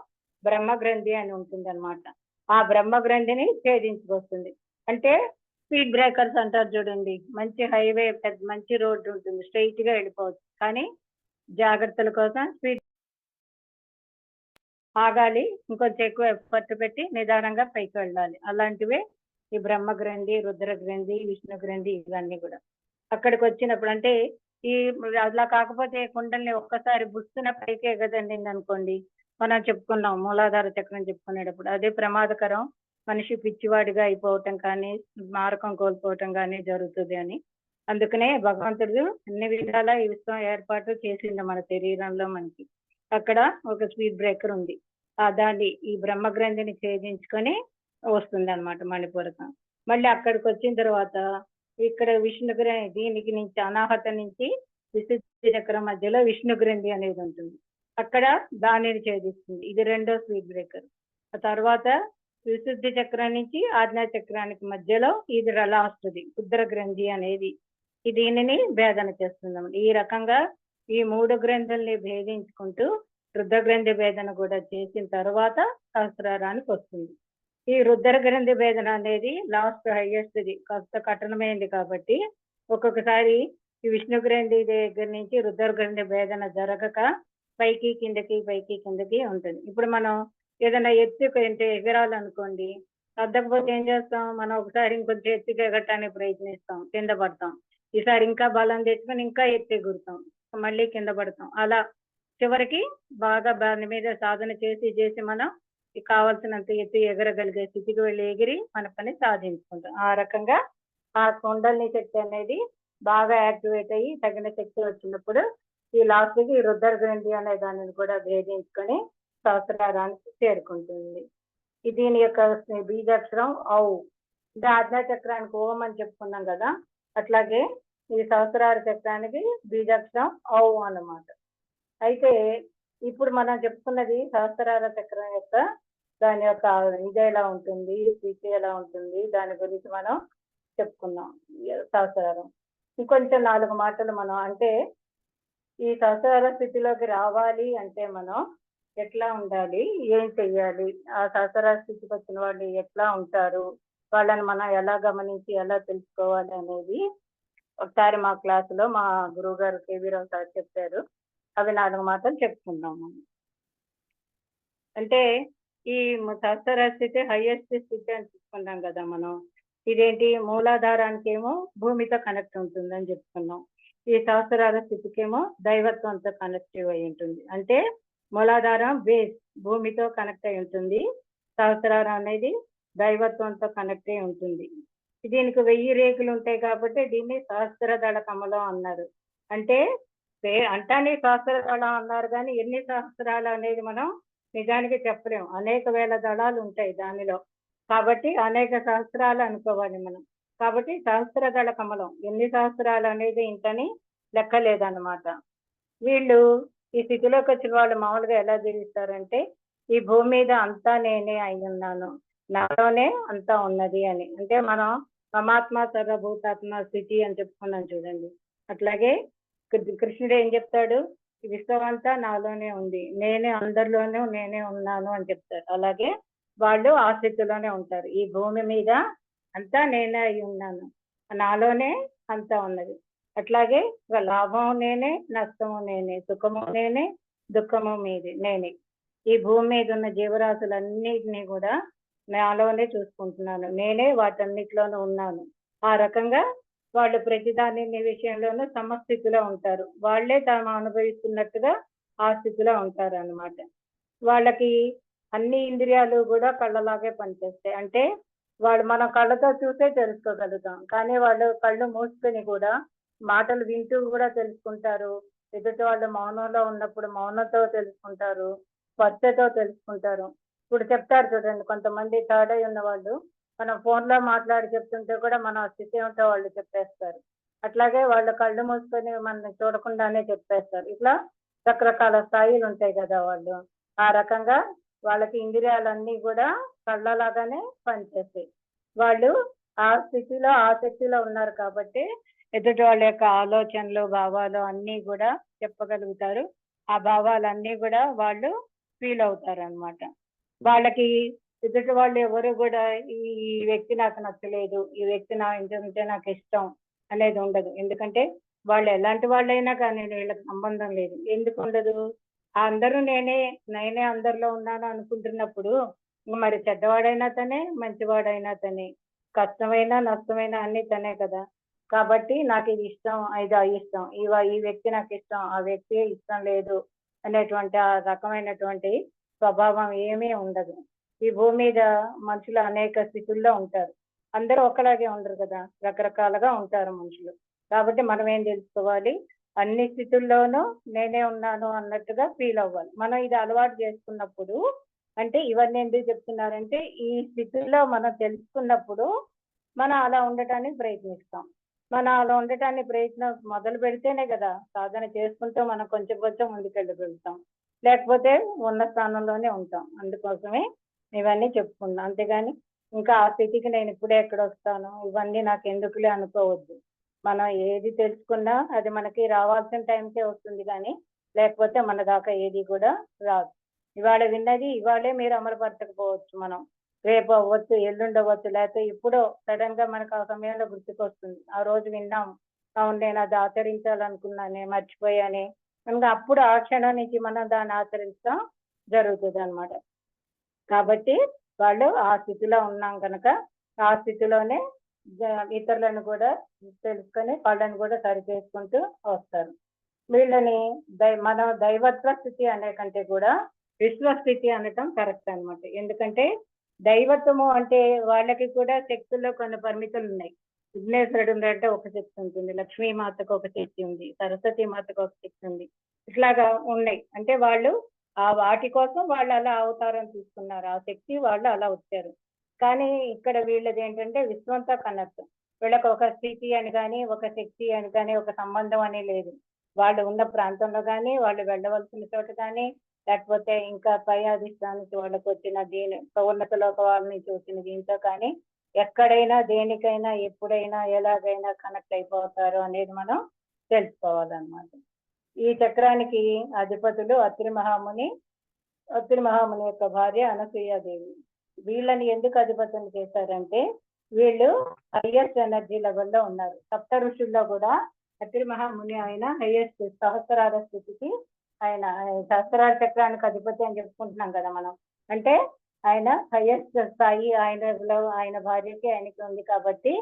బ్రహ్మ గ్రంథి అని ఉంటుంది అనమాట. ఆ బ్రహ్మ గ్రంథిని ఛేదించుకొస్తుంది. అంటే స్పీడ్ బ్రేకర్స్ అంటారు చూడండి, మంచి హైవే, పెద్ద మంచి రోడ్డు ఉంటుంది, స్ట్రైట్ గా వెళ్ళిపోవచ్చు, కానీ జాగ్రత్తల కోసం స్పీడ్ ఆగాలి, ఇంకొంచెం ఎక్కువ ఎఫర్ట్ పెట్టి నిదానంగా పైకి వెళ్ళాలి. అలాంటివే ఈ బ్రహ్మ గ్రంథి, రుద్ర గ్రంథి, విష్ణు గ్రంథి, ఇవన్నీ కూడా అక్కడికి వచ్చినప్పుడు. అంటే ఈ అలా కాకపోతే కుండల్ని ఒక్కసారి బుస్తున్న పైకి ఎగదండింది అనుకోండి, మనం చెప్పుకున్నాం మూలాధార చక్రం చెప్పుకునేటప్పుడు, అదే ప్రమాదకరం, మనిషి పిచ్చివాడిగా అయిపోవటం కానీ మారకం కోల్పోవటం కానీ జరుగుతుంది అని. అందుకనే భగవంతుడు అన్ని విధాలా ఈ విశ్వం ఏర్పాటు చేసింది మన శరీరంలో మనకి. అక్కడ ఒక స్పీడ్ బ్రేకర్ ఉంది, దాన్ని ఈ బ్రహ్మ గ్రంథిని ఛేదించుకొని వస్తుంది అనమాట మణిపూరకం. మళ్ళీ అక్కడికి వచ్చిన తర్వాత ఇక్కడ విష్ణు గ్రంథి, దీనికి నుంచి అనాహత నుంచి విశుద్ధి చక్రం మధ్యలో విష్ణు గ్రంథి అనేది ఉంటుంది, అక్కడ దానిని ఛేదిస్తుంది. ఇది రెండో స్పీడ్ బ్రేకర్. ఆ తర్వాత విశుద్ధి చక్రం నుంచి ఆజ్ఞా చక్రానికి మధ్యలో ఇది లాస్ట్ది రుద్ర గ్రంథి అనేది, దీనిని భేదన చేస్తుంది. ఈ రకంగా ఈ మూడు గ్రంథుల్ని భేదించుకుంటూ రుద్ర గ్రంథి భేదన కూడా చేసిన తర్వాత సహస్రారానికి వస్తుంది. ఈ రుద్ర గ్రంథి భేదన అనేది లాస్ట్ హైయెస్ట్ది, కాస్త కఠినమైంది కాబట్టి ఒక్కొక్కసారి ఈ విష్ణు గ్రంథి దగ్గర నుంచి రుద్ర గ్రంథి భేదన జరగక పైకి కిందకి పైకి కిందకి ఉంటుంది. ఇప్పుడు మనం ఏదైనా ఎత్తుకు ఎగరాలనుకోండి, అద్దకపోతే ఏం చేస్తాం, మనం ఒకసారి ఇంకొంచెం ఎత్తుకు ఎగరటానికి ప్రయత్నిస్తాం, కింద పడతాం. ఈసారి ఇంకా బలం తెచ్చుకొని ఇంకా ఎత్తు ఎగురుతాం, మళ్ళీ కింద పడతాం. అలా చివరికి బాగా దాని మీద సాధన చేసి మనం కావాల్సినంత ఎత్తు ఎగరగలిగే స్థితికి వెళ్ళి ఎగిరి మన పని సాధించుకుంటాం. ఆ రకంగా ఆ కుండలిని శక్తి అనేది బాగా యాక్టివేట్ అయ్యి తగిన శక్తి వచ్చినప్పుడు ఈ లాస్ట్కి రుద్ర గ్రంథి అనే దానిని కూడా భేదించుకొని సహస్రారానికి చేరుకుంటుంది. దీని యొక్క బీజాక్షరం ఔ. ఇది ఆజ్ఞా చక్రానికి ఓం అని చెప్పుకున్నాం కదా, అట్లాగే ఈ సహస్రార చక్రానికి బీజాక్షరం ఔ అన్నమాట. అయితే ఇప్పుడు మనం చెప్పుకున్నది సహస్రార చక్రం యొక్క దాని యొక్క ఇది ఎలా ఉంటుంది, స్థితి ఎలా ఉంటుంది, దాని గురించి మనం చెప్పుకున్నాం. సహస్రారం ఇంకొంచెం 4 మాటలు మనం, అంటే ఈ సహస్రార స్థితిలోకి రావాలి అంటే మనం ఎట్లా ఉండాలి, ఏం చెయ్యాలి, ఆ సహస్రార స్థితికి వచ్చిన వాళ్ళు ఎట్లా ఉంటారు, వాళ్ళని మనం ఎలా గమనించి ఎలా తెలుసుకోవాలి అనేది ఒకసారి మా క్లాసులో మా గురువు గారు కేవీరావు సార్ చెప్పారు. అవి 4 మాటలు చెప్పుకుందాం మనం. అంటే ఈ సహస్రార స్థితి హైయెస్ట్ స్థితి అని చెప్పుకున్నాం కదా మనం. ఇదేంటి, మూలాధారానికి ఏమో భూమితో కనెక్ట్ ఉంటుంది అని చెప్పుకున్నాం. ఈ సహస్రార స్థితికేమో దైవత్వంతో కనెక్టివ్ అయి ఉంటుంది. అంటే మూలాధారం బేస్ భూమితో కనెక్ట్ అయి ఉంటుంది, సహస్రారం అనేది దైవత్వంతో కనెక్ట్ అయి ఉంటుంది. దీనికి 1000 రేకులు ఉంటాయి కాబట్టి దీన్ని సహస్రదళ కమలం అన్నారు. అంటే అంటానే సహస్రదళం అన్నారు, కానీ ఎన్ని సహస్రాలు అనేది మనం నిజానికి చెప్పలేము. అనేక వేల దళాలు ఉంటాయి దానిలో, కాబట్టి అనేక సహస్రాలు అనుకోవాలి మనం. కాబట్టి సహస్రదళ కమలం ఎన్ని సహస్రాలు అనేది ఇంతని లెక్కలేదన్నమాట. వీళ్ళు ఈ స్థితిలోకి వచ్చిన వాళ్ళు మామూలుగా ఎలా జీవిస్తారంటే, ఈ భూమి మీద అంతా నేనే అయి ఉన్నాను, నాలోనే అంతా ఉన్నది అని. అంటే మనం పరమాత్మ సర్వభూతాత్మ స్థితి అని చెప్పుకున్నాం చూడండి. అట్లాగే కృష్ణుడు ఏం చెప్తాడు, విశ్వం అంతా నాలోనే ఉంది, నేనే అందరిలోనూ నేనే ఉన్నాను అని చెప్తారు. అలాగే వాళ్ళు ఆ స్థితిలోనే ఉంటారు. ఈ భూమి మీద అంతా నేనే అయి ఉన్నాను, నాలోనే అంతా ఉన్నది. అట్లాగే లాభం నేనే, నష్టము నేనే, సుఖము నేనే, దుఃఖము మీది నేనే. ఈ భూమి మీద ఉన్న జీవరాశులన్నిటినీ కూడా నాలోనే చూసుకుంటున్నాను, నేనే వాటన్నిటిలోనూ ఉన్నాను. ఆ రకంగా వాళ్ళు ప్రతిదాని విషయంలోనూ సమస్థితిలో ఉంటారు. వాళ్లే తాము అనుభవిస్తున్నట్టుగా ఆ స్థితిలో ఉంటారన్నమాట. వాళ్ళకి అన్ని ఇంద్రియాలు కూడా కళ్ళలాగే పనిచేస్తాయి. అంటే వాళ్ళు మన కళ్ళతో చూసే తెలుసుకోగలుగుతాం. కానీ వాళ్ళు కళ్ళు మూసుకొని కూడా మాటలు వింటూ కూడా తెలుసుకుంటారు. ఎదుటి వాళ్ళు మౌనంలో ఉన్నప్పుడు మౌనంతో తెలుసుకుంటారు. స్పర్శతో తెలుసుకుంటారు. ఇప్పుడు చెప్తారు చూడండి, కొంతమంది థర్డ్ ఐ ఉన్నవాళ్ళు మనం ఫోన్‌లో మాట్లాడి చెప్తుంటే కూడా మన స్థితి ఏమిటో వాళ్ళు చెప్పేస్తారు. అట్లాగే వాళ్ళు కళ్ళు మూసుకొని మనల్ని చూడకుండానే చెప్పేస్తారు. ఇట్లా రకరకాల స్థాయిలుంటాయి గదా వాళ్ళు. ఆ రకంగా వాళ్ళకి ఇంద్రియాలన్నీ గూడా కళ్ళలాగానే పనిచేస్తాయి. వాళ్ళు ఆ స్థితిలో, ఆ శక్తిలో ఉన్నారు కాబట్టి, ఎదుటి వాళ్ళ యొక్క ఆలోచనలు, భావాలు అన్నీ గూడా చెప్పగలుగుతారు. ఆ భావాలన్నీ గూడా వాళ్ళు ఫీలవుతారనమాట. వాళ్ళకి ఎదుటి వాళ్ళు ఎవరు గూడా ఈ ఈ వ్యక్తి నాకు నచ్చలేదు, ఈ వ్యక్తి నా ఇంటుంటే నాకిష్టం అనేది ఉండదు. ఎందుకంటే వాళ్ళు ఎలాంటి వాళ్ళైనా కానీ వీళ్ళకి సంబంధం లేదు. ఎందుకుండదు? అందరూ నేనే, నేనే అందరిలో ఉన్నాను అనుకుంటున్నప్పుడు, మరి చెడ్డవాడైనా తనే, మంచివాడైనా తనే. కష్టమైనా, నష్టమైనా అన్నీ తనే కదా! కాబట్టి నాకిది ఇష్టం, ఇది అయిష్టం. ఈ వ్యక్తి నాకిష్టం, ఆ వ్యక్తి ఇష్టం లేదు అనేటువంటి ఆ రకమైనటువంటి స్వభావం ఏమీ ఉండదు. ఈ భూమి మీద మనుషులు అనేక స్థితుల్లో ఉంటారు. అందరూ ఒకలాగే ఉండరు కదా! రకరకాలుగా ఉంటారు మనుషులు. కాబట్టి మనం ఏం తెలుసుకోవాలి? అన్ని స్థితుల్లోనూ నేనే ఉన్నాను అన్నట్టుగా ఫీల్ అవ్వాలి. మనం ఇది అలవాటు చేసుకున్నప్పుడు, అంటే ఇవన్నీ ఎందుకు చెప్తున్నారంటే, ఈ స్థితుల్లో మనం తెలుసుకున్నప్పుడు, మనం అలా ఉండటానికి ప్రయత్నిస్తాం. మనం అలా ఉండటానికి ప్రయత్నం మొదలు పెడితేనే కదా! సాధన చేసుకుంటూ మనం కొంచెం కొంచెం ముందుకెళ్ళగలుగుతాం. లేకపోతే ఉన్న స్థానంలోనే ఉంటాం. అందుకోసమే ఇవన్నీ చెప్పుకున్నాం. అంతేగాని ఇంకా ఆ స్థితికి నేను ఇప్పుడే ఎక్కడొస్తాను, ఇవన్నీ నాకెందుకులే అనుకోవద్దు. మనం ఏది తెలుసుకున్నా అది మనకి రావాల్సిన టైంకే వస్తుంది గానీ, లేకపోతే మన దాకా ఏది కూడా రాదు. ఇవాళ విన్నది ఇవాళే మీరు అమలుపరచకపోవచ్చు మనం. రేపు అవ్వచ్చు, ఎల్లుండి అవ్వచ్చు, లేకపోతే ఎప్పుడో సడెన్‌గా మనకు ఆ సమయంలో గుర్తుకొస్తుంది. ఆ రోజు విన్నాం. అవును, నేను అది ఆచరించాలనుకున్నానే, మర్చిపోయానే. ఇంక అప్పుడు ఆ క్షణం నుంచి మనం దాన్ని ఆచరించడం జరుగుతదనమాట. కాబట్టి వాళ్ళు ఆ స్థితిలో ఉన్నాం గనక, ఆ స్థితిలోనే ఇతరులను కూడా తెలుసుకొని వాళ్ళని కూడా సరిచేసుకుంటూ వస్తారు. వీళ్ళని మనం దైవత్వ స్థితి అనే కంటే కూడా విశ్వస్థితి అనటం కరెక్ట్ అన్నమాట. ఎందుకంటే దైవత్వము అంటే వాళ్ళకి కూడా శక్తుల్లో కొన్ని పరిమితులున్నాయి. విఘ్నేశ్వరుడు అంటే ఒక శక్తి ఉంటుంది. లక్ష్మీ మాతకు ఒక శక్తి ఉంది. సరస్వతి మాతకు ఒక శక్తి ఉంది. ఇట్లాగా ఉన్నాయి. అంటే వాళ్ళు ఆ వాటి కోసం వాళ్ళు అలా అవతారం తీసుకున్నారు. ఆ శక్తి వాళ్ళు అలా వచ్చారు. కానీ ఇక్కడ వీళ్ళదేంటంటే విశ్వంతో కనెక్ట్. వీళ్ళకి ఒక స్థితి అని గాని, ఒక శక్తి అని గాని, ఒక సంబంధం అని లేదు. వాళ్ళు ఉన్న ప్రాంతంలో గాని, వాళ్ళు వెళ్ళవలసిన చోట గాని, లేకపోతే ఇంకా పై అధిష్టానానికి వాళ్ళకొచ్చిన దీని ఉన్నత లోకాల నుంచి వచ్చిన దీంతో కానీ, ఎక్కడైనా, దేనికైనా, ఎప్పుడైనా, ఎలాగైనా కనెక్ట్ అయిపోతారు అనేది మనం తెలుసుకోవాలన్నమాట. ఈ చక్రానికి అధిపతులు అత్రి మహాముని యొక్క భార్య అనసూయాదేవి. వీళ్ళని ఎందుకు అధిపతులు చేశారంటే, వీళ్ళు హైయెస్ట్ ఎనర్జీ లెవెల్లో ఉన్నారు. సప్త ఋషుల్లో కూడా అత్రి మహాముని ఆయన హైయెస్ట్ సహస్రార స్థితికి ఆయన సహస్రార చక్రానికి అధిపతి అని చెప్పుకుంటున్నాం కదా మనం. అంటే ఆయన హైయెస్ట్ స్థాయి ఆయనలో, ఆయన భార్యకి ఆయనకి ఉంది కాబట్టి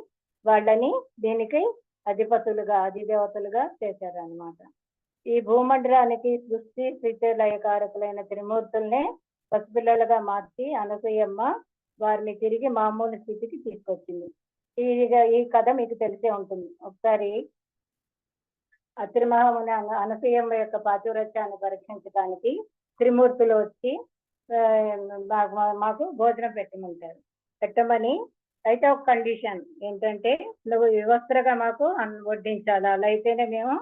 వాళ్ళని దీనికి అధిపతులుగా, అధిదేవతలుగా చేశారన్నమాట. ఈ భూమండలానికి సృష్టి స్థితి లయకారకులైన త్రిమూర్తుల్నే పసిపిల్లలుగా మార్చి అనసూయమ్మ వారిని తిరిగి మామూలు స్థితికి తీసుకొచ్చింది. ఈ కథ మీకు తెలిసే ఉంటుంది. ఒకసారి అత్రి మహాముని అనసూయమ్మ యొక్క పాతివ్రత్యాన్ని పరీక్షించడానికి త్రిమూర్తులు వచ్చి మాకు భోజనం పెట్టమంటారు. పెట్టమని అయితే ఒక కండిషన్ ఏంటంటే, నువ్వు వివస్త్రగా మాకు వడ్డించాలి, అలా అయితేనే మేము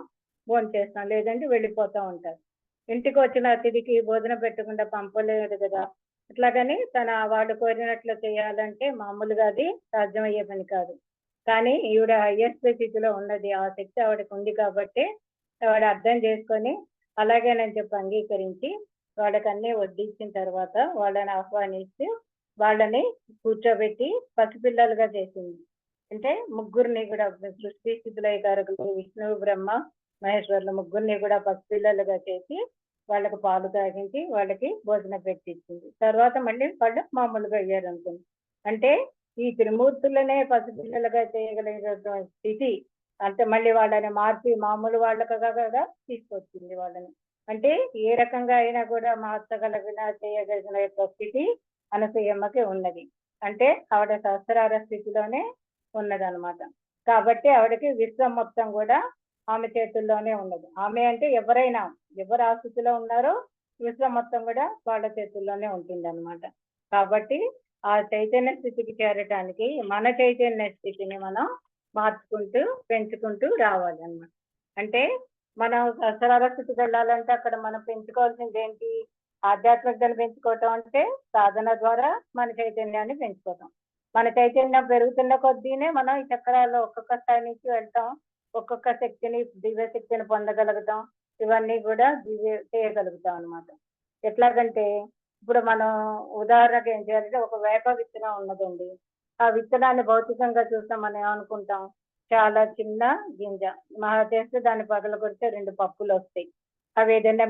భోంచేస్తాం, లేదంటే వెళ్ళిపోతా ఉంటారు. ఇంటికి వచ్చిన అతిథికి భోజనం పెట్టకుండా పంపలేదు కదా. అట్లాగని వాళ్ళు కోరినట్లు చేయాలంటే మామూలుగా అది సాధ్యమయ్యే పని కాదు. కానీ ఈవిడ హైయెస్ట్ స్థితిలో ఉన్నది, ఆ శక్తి ఆవిడకి ఉంది కాబట్టి ఆవిడ అర్థం చేసుకొని అలాగేనని చెప్పి అంగీకరించి వాళ్ళకి అన్ని వడ్డించిన తర్వాత వాళ్ళని ఆహ్వానిస్తూ వాళ్ళని కూర్చోబెట్టి పసిపిల్లలుగా చేసింది. అంటే ముగ్గురిని కూడా సృష్టి స్థితిలయ కారకులు విష్ణువు, బ్రహ్మ, మహేశ్వరులు ముగ్గురిని కూడా పసిపిల్లలుగా చేసి వాళ్ళకి పాలు తాగించి వాళ్ళకి భోజనం పెట్టించింది. తర్వాత మళ్ళీ వాళ్ళు మామూలుగా అయ్యారు అనుకుంది. అంటే ఈ త్రిమూర్తులనే పసిపిల్లలుగా చేయగలిగినటువంటి స్థితి, అంటే మళ్ళీ వాళ్ళని మార్చి మామూలు వాళ్ళగా తీసుకొచ్చింది వాళ్ళని. అంటే ఏ రకంగా అయినా కూడా మార్చగలిగిన చేయగలిగిన యొక్క స్థితి అనసూయమ్మకి ఉన్నది. అంటే ఆవిడ సహస్రార స్థితిలోనే ఉన్నదన్నమాట. కాబట్టి ఆవిడకి విశ్వం మొత్తం కూడా ఆమె చేతుల్లోనే ఉన్నది. ఆమె అంటే ఎవరైనా ఎవరు ఆ స్థితిలో ఉన్నారో విశ్వం మొత్తం కూడా వాళ్ళ చేతుల్లోనే ఉంటుంది అనమాట. కాబట్టి ఆ చైతన్య స్థితికి చేరటానికి మన చైతన్య స్థితిని మనం మార్చుకుంటూ పెంచుకుంటూ రావాలన్నమాట. అంటే మనం సహస్రార స్థితికి వెళ్ళాలంటే అక్కడ మనం పెంచుకోవాల్సింది ఏంటి? ఆధ్యాత్మికతను పెంచుకోవటం అంటే సాధన ద్వారా మన చైతన్యాన్ని పెంచుకోవటం. మన చైతన్యం పెరుగుతున్న కొద్దీనే మనం ఈ చక్రాల్లో ఒక్కొక్క స్థాయి నుంచి వెళ్తాం, ఒక్కొక్క శక్తిని దివ్య శక్తిని పొందగలుగుతాం, ఇవన్నీ కూడా దివ్య చేయగలుగుతాం అనమాట. ఎట్లాగంటే ఇప్పుడు మనం ఉదాహరణకు ఏం చేయాలంటే ఒక వేప విత్తనం ఉన్నదండి. ఆ విత్తనాన్ని భౌతికంగా చూస్తాం, మనం ఏమనుకుంటాం? చాలా చిన్న గింజ, మహా చేస్తే దాన్ని పగలగొడితే 2 పప్పులు వస్తాయి. అవి ఏదైనా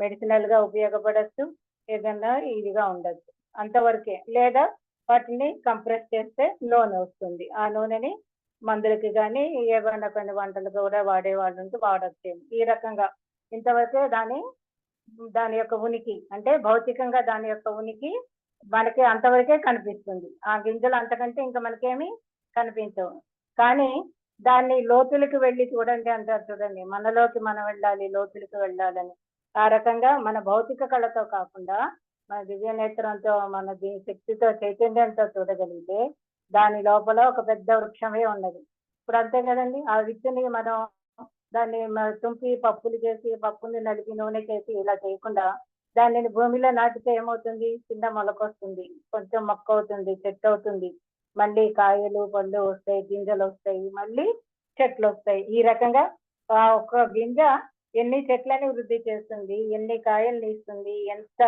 మెడిసినల్ గా ఉపయోగపడచ్చు, ఏదైనా ఇదిగా ఉండొచ్చు, అంతవరకే. లేదా వాటిని కంప్రెస్ చేస్తే నూనె వస్తుంది. ఆ నూనెని మందులకి కానీ ఏవైనా కొన్ని వంటలకు కూడా వాడే వాళ్ళు ఉంటే వాడచ్చు. ఈ రకంగా ఇంతవరకే దాని యొక్క ఉనికి, అంటే భౌతికంగా దాని యొక్క ఉనికి మనకి అంతవరకే కనిపిస్తుంది. ఆ గింజలు అంతకంటే ఇంకా మనకేమి కనిపించవు. కానీ దాన్ని లోతులకు వెళ్ళి చూడండి అంటారు చూడండి, మనలోకి మనం వెళ్ళాలి, లోతులకు వెళ్ళాలని. ఆ రకంగా మన భౌతిక కళతో కాకుండా మన దివ్య నేత్రంతో, మన శక్తితో, చైతన్యంతో చూడగలిగితే దాని లోపల ఒక పెద్ద వృక్షమే ఉన్నది. ఇప్పుడు అంతే కదండి, ఆ విత్తుని మనం దాన్ని తుంపి పప్పులు చేసి, పప్పుని నలిపి నూనె చేసి ఇలా చేయకుండా దానిని భూమిలో నాటితే ఏమవుతుంది? చిన్న మొలకొస్తుంది, కొంచెం మొక్క అవుతుంది, చెట్టు అవుతుంది, మళ్ళీ కాయలు పళ్ళు వస్తాయి, గింజలు వస్తాయి, మళ్ళీ చెట్లు వస్తాయి. ఈ రకంగా ఆ ఒక్క గింజ ఎన్ని చెట్లని వృద్ధి చేస్తుంది, ఎన్ని కాయల్ని ఇస్తుంది, ఎంత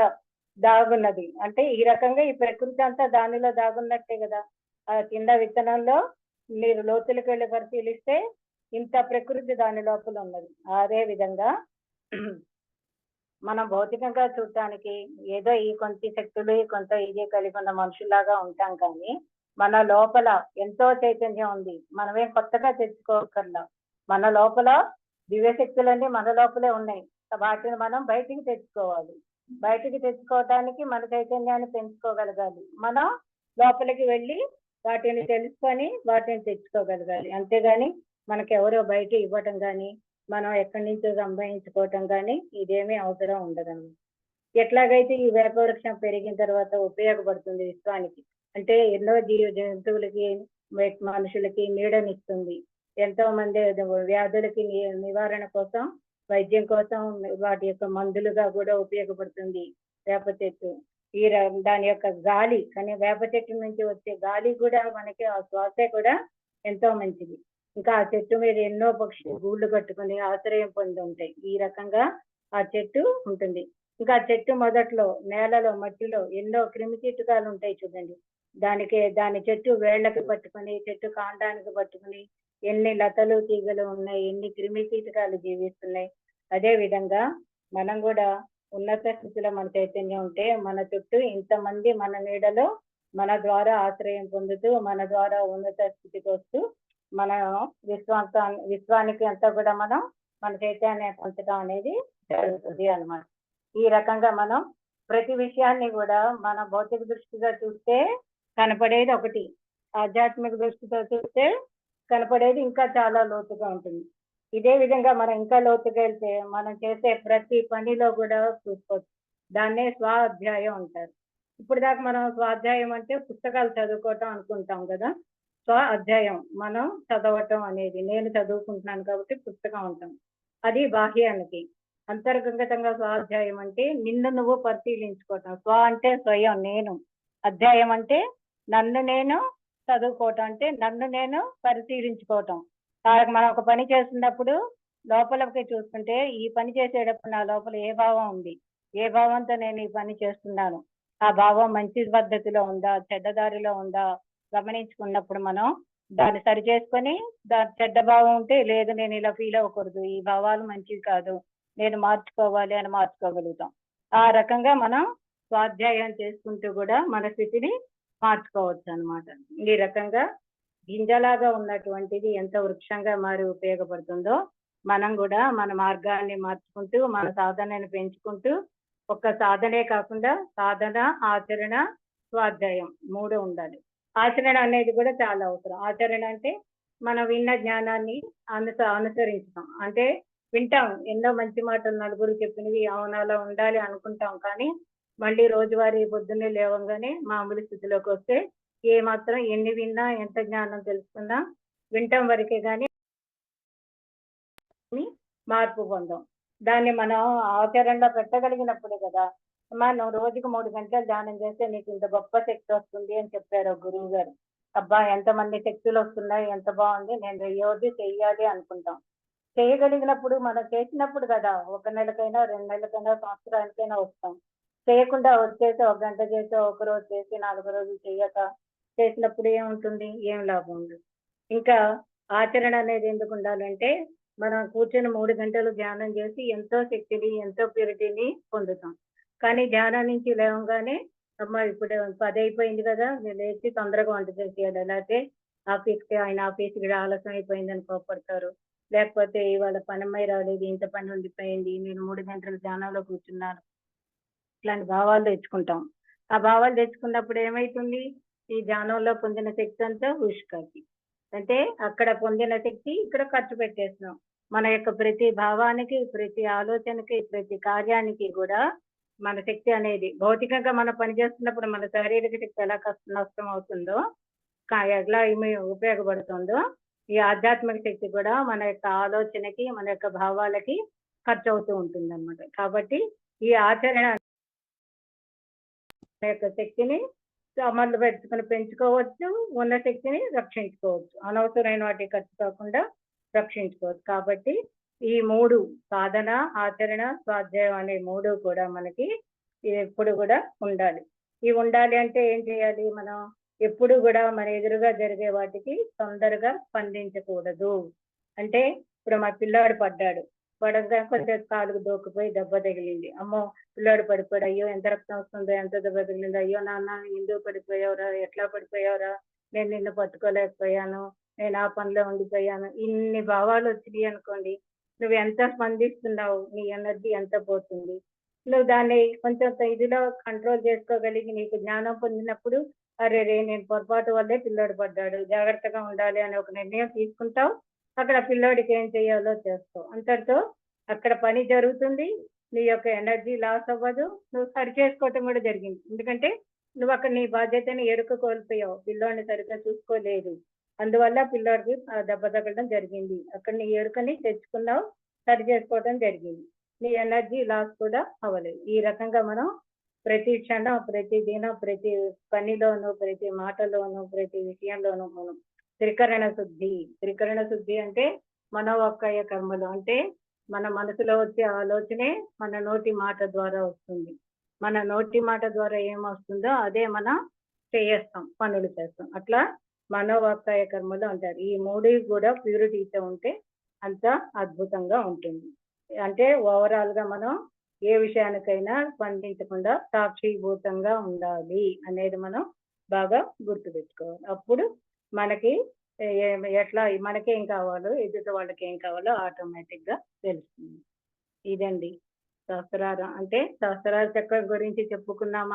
దాగున్నది. అంటే ఈ రకంగా ఈ ప్రకృతి అంతా దానిలో దాగున్నట్టే కదా. ఆ చిన్న విత్తనంలో మీరు లోతులకు వెళ్ళి పరిశీలిస్తే ఇంత ప్రకృతి దాని లోపల ఉన్నది. అదే విధంగా మనం భౌతికంగా చూడటానికి ఏదో ఈ కొంత శక్తులు కొంత ఇది కలిగి ఉన్న మనుషుల్లాగా ఉంటాం, కానీ మన లోపల ఎంతో చైతన్యం ఉంది. మనమేం కొత్తగా తెచ్చుకోకర్లా. మన లోపల దివ్య శక్తులన్నీ మన లోపలే ఉన్నాయి. వాటిని మనం బయటికి తెచ్చుకోవాలి. బయటికి తెచ్చుకోవటానికి మన చైతన్యాన్ని పెంచుకోగలగాలి. మనం లోపలికి వెళ్ళి వాటిని తెలుసుకొని వాటిని తెచ్చుకోగలగాలి. అంతేగాని మనకెవరో బయట ఇవ్వటం కానీ, మనం ఎక్కడి నుంచో సంపాదించుకోవటం కానీ ఇదేమీ అవసరం ఉండదన్నమాట. ఎట్లాగైతే ఈ వేప వృక్షం పెరిగిన తర్వాత ఉపయోగపడుతుంది విశ్వానికి, అంటే ఎన్నో జంతువులకి, మనుషులకి నీడనిస్తుంది. ఎంతో మంది వ్యాధులకి నివారణ కోసం, వైద్యం కోసం వాటి యొక్క మందులుగా కూడా ఉపయోగపడుతుంది వేప చెట్టు. దాని యొక్క గాలి, కానీ వేప చెట్టు నుంచి వచ్చే గాలి కూడా మనకి, ఆ శ్వాసే కూడా ఎంతో మంచిది. ఇంకా ఆ చెట్టు మీద ఎన్నో పక్షులు గూళ్ళు కట్టుకుని ఆశ్రయం పొంది ఉంటాయి. ఈ రకంగా ఆ చెట్టు ఉంటుంది. ఇంకా ఆ చెట్టు మొదట్లో నేలలో, మట్టిలో ఎన్నో క్రిమి కీటకాలు ఉంటాయి చూడండి. దాని చెట్టు వేళ్ళకి పట్టుకుని, చెట్టు కాండానికి పట్టుకుని ఎన్ని లతలు తీగలు ఉన్నాయి, ఎన్ని క్రిమి కీటకాలు జీవిస్తున్నాయి. అదే విధంగా మనం కూడా ఉన్నత స్థితిలో మన చైతన్యం ఉంటే మన చుట్టూ ఇంతమంది మన నీడలో మన ద్వారా ఆశ్రయం పొందుతూ, మన ద్వారా ఉన్నత స్థితికి వస్తూ మన విశ్వానికి అంతా కూడా మనం మన చైతన్యాన్ని పంచడం అనేది జరుగుతుంది అన్నమాట. ఈ రకంగా మనం ప్రతి విషయాన్ని కూడా మన భౌతిక దృష్టిగా చూస్తే కనపడేది ఒకటి, ఆధ్యాత్మిక దృష్టితో చూస్తే కనపడేది ఇంకా చాలా లోతుగా ఉంటుంది. ఇదే విధంగా మనం ఇంకా లోతుగా వెళ్తే మనం చేసే ప్రతి పనిలో కూడా చూసుకోవచ్చు. దాన్నే స్వాధ్యాయం అంటారు. ఇప్పుడు దాకా మనం స్వాధ్యాయం అంటే పుస్తకాలు చదువుకోవటం అనుకుంటాం కదా. స్వ అధ్యాయం మనం చదవటం అనేది, నేను చదువుకుంటున్నాను కాబట్టి పుస్తకం అంటాం, అది బాహ్యానికి. అంతర్గతంగా స్వాధ్యాయం అంటే నిన్ను నువ్వు పరిశీలించుకోవటం. స్వ అంటే స్వయం, నేను. అధ్యాయం అంటే నన్ను నేను చదువుకోవటం, అంటే నన్ను నేను పరిశీలించుకోవటం. మనం ఒక పని చేస్తున్నప్పుడు లోపలికి చూసుకుంటే, ఈ పని చేసేటప్పుడు నా లోపల ఏ భావం ఉంది, ఏ భావంతో నేను ఈ పని చేస్తున్నాను, ఆ భావం మంచి పద్ధతిలో ఉందా, చెడ్డదారిలో ఉందా గమనించుకున్నప్పుడు మనం దాన్ని సరి చేసుకొని, దాని చెడ్డ భావం ఉంటే లేదు నేను ఇలా ఫీల్ అవ్వకూడదు, ఈ భావాలు మంచివి కాదు, నేను మార్చుకోవాలి అని మార్చుకోగలుగుతాం. ఆ రకంగా మనం స్వాధ్యాయం చేసుకుంటూ కూడా మన స్థితిని మార్చుకోవచ్చు అన్నమాట. ఈ రకంగా గింజలాగా ఉన్నటువంటిది ఎంత వృక్షంగా మారి ఉపయోగపడుతుందో, మనం కూడా మన మార్గాన్ని మార్చుకుంటూ మన సాధనని పెంచుకుంటూ ఒక్క సాధనే కాకుండా సాధన, ఆచరణ, స్వాధ్యాయం 3 ఉండాలి. ఆచరణ అనేది కూడా చాలా అవసరం. ఆచరణ అంటే మనం విన్న జ్ఞానాన్ని అనుసరించడం. అంటే వింటాం ఎన్నో మంచి మాటలు నలుగురు చెప్పినవి అవును అలా ఉండాలి అనుకుంటాం. కానీ మళ్ళీ రోజువారీ పొద్దున్నే లేవంగానే మామూలు స్థితిలోకి వస్తే ఏ మాత్రం ఎన్ని విన్నా ఎంత జ్ఞానం తెలుసుకున్నా వింటాం వరకే కానీ మార్పు పొందాం. దాన్ని మనం ఆచరణలో పెట్టగలిగినప్పుడే కదా మనం రోజుకు 3 గంటలు ధ్యానం చేస్తే నీకు ఇంత గొప్ప శక్తి వస్తుంది అని చెప్పారు గురువు గారు. అబ్బా ఎంతమంది శక్తులు వస్తున్నాయి, ఎంత బాగుంది, నేను రోజు చెయ్యాలి అనుకుంటాం. చేయగలిగినప్పుడు మనం చేసినప్పుడు కదా 1 నెలకైనా 2 నెలలకైనా సంవత్సరానికైనా వస్తాం. చేయకుండా వచ్చేసి 1 గంట చేసి ఒక రోజు చేసి 4 రోజులు చేయక చేసినప్పుడు ఏముంటుంది, ఏం లాభం ఉండదు. ఇంకా ఆచరణ అనేది ఎందుకు ఉండాలంటే మనం కూర్చొని 3 గంటలు ధ్యానం చేసి ఎంతో శక్తిని ఎంతో ప్యూరిటీని పొందుతాం. కానీ ధ్యానం నుంచి లేవగానే అమ్మ ఇప్పుడు 10 అయిపోయింది కదా నేను లేచి తొందరగా వంట చేసేయాలి, లేకపోతే ఆఫీస్కి ఆయన ఆఫీస్కి ఆలస్యం అయిపోయిందని కోపడతారు. లేకపోతే ఇవాళ పనమ్మాయి రాలేదు, ఇంత పని ఉండిపోయింది, నేను 3 గంటలు ధ్యానంలో కూర్చున్నాను, ఇట్లాంటి భావాలు తెచ్చుకుంటాం. ఆ భావాలు తెచ్చుకున్నప్పుడు ఏమైతుంది, ఈ ధ్యానంలో పొందిన శక్తి అంతా ఉష్కాకి అంటే అక్కడ పొందిన శక్తి ఇక్కడ ఖర్చు పెట్టేస్తున్నాం. మన యొక్క ప్రతి భావానికి, ప్రతి ఆలోచనకి, ప్రతి కార్యానికి కూడా మన శక్తి అనేది భౌతికంగా మనం పనిచేస్తున్నప్పుడు మన శారీరక శక్తి ఎలా నష్టం అవుతుందో, ఎలా ఉపయోగపడుతుందో ఈ ఆధ్యాత్మిక శక్తి కూడా మన యొక్క ఆలోచనకి, మన యొక్క భావాలకి ఖర్చు అవుతూ ఉంటుంది అన్నమాట. కాబట్టి ఈ ఆచరణ యొక్క శక్తిని అమలు పెట్టుకుని పెంచుకోవచ్చు, ఉన్న శక్తిని రక్షించుకోవచ్చు, అనవసరమైన వాటి ఖర్చు కాకుండా రక్షించుకోవచ్చు. కాబట్టి ఈ 3 సాధన, ఆచరణ, స్వాధ్యాయం అనే 3 కూడా మనకి ఎప్పుడు కూడా ఉండాలి. ఇవి ఉండాలి అంటే ఏం చేయాలి, మనం ఎప్పుడు కూడా మన ఎదురుగా జరిగే వాటికి తొందరగా స్పందించకూడదు. అంటే ఇప్పుడు మా పిల్లాడు పడ్డాడు, పడగా కొంచెం కాలుకు దూకిపోయి దెబ్బ తగిలింది, అమ్మో పిల్లాడు పడిపోయాడు, అయ్యో ఎంత రక్తం వస్తుందో, ఎంత దెబ్బ తగిలిందో, అయ్యో నాన్న ఎందుకు పడిపోయావురా, ఎట్లా పడిపోయావురా, నేను నిన్ను పట్టుకోలేకపోయాను, నేను ఆ పనిలో ఉండిపోయాను, ఇన్ని భావాలు వచ్చినాయి అనుకోండి, నువ్వు ఎంత స్పందిస్తున్నావు, నీ ఎనర్జీ ఎంత పోతుంది. నువ్వు దాన్ని కొంచెం ఇదిలో కంట్రోల్ చేసుకోగలిగి నీకు జ్ఞానం పొందినప్పుడు అరే రే నేను పొరపాటు వల్లే పిల్లోడు పడ్డాడు, జాగ్రత్తగా ఉండాలి అని ఒక నిర్ణయం తీసుకుంటావు. అక్కడ పిల్లోడికి ఏం చేయాలో చేస్తావు. అంతటితో అక్కడ పని జరుగుతుంది, నీ యొక్క ఎనర్జీ లాస్ అవ్వదు, నువ్వు సరి చేసుకోవటం కూడా జరిగింది. ఎందుకంటే నువ్వు అక్కడ నీ బాధ్యతని ఎరుక కోల్పోయావు, పిల్లోడిని సరిగ్గా చూసుకోలేదు, అందువల్ల పిల్లోడికి దెబ్బ తగలడం జరిగింది. అక్కడ నీ ఎరుకని తెచ్చుకున్నావు, సరి చేసుకోవడం జరిగింది, నీ ఎనర్జీ లాస్ కూడా అవ్వలేదు. ఈ రకంగా మనం ప్రతి క్షణం, ప్రతి దినం, ప్రతి పనిలోనూ, ప్రతి మాటలోనూ, ప్రతి విషయంలోనూ మనం త్రికరణ శుద్ధి. త్రికరణ శుద్ధి అంటే మనోవాక్కాయ కర్మలు. అంటే మన మనసులో వచ్చే ఆలోచనే మన నోటి మాట ద్వారా వస్తుంది. మన నోటి మాట ద్వారా ఏమొస్తుందో అదే మనం చేస్తాం, పనులు చేస్తాం. అట్లా మనోవాక్కాయ కర్మలు అంటారు. ఈ 3 కూడా ప్యూరిటీతో ఉంటే అంత అద్భుతంగా ఉంటుంది. అంటే ఓవరాల్ గా మనం ఏ విషయానికైనా స్పందించకుండా సాక్షిభూతంగా ఉండాలి అనేది మనం బాగా గుర్తుపెట్టుకోవాలి. అప్పుడు మనకి ఎట్లా మనకేం కావాలో ఎదుటి వాళ్ళకి ఏం కావాలో ఆటోమేటిక్ గా తెలుస్తుంది. ఇదండి సహస్రారం అంటే. సహస్రార చక్రం గురించి చెప్పుకున్నాం.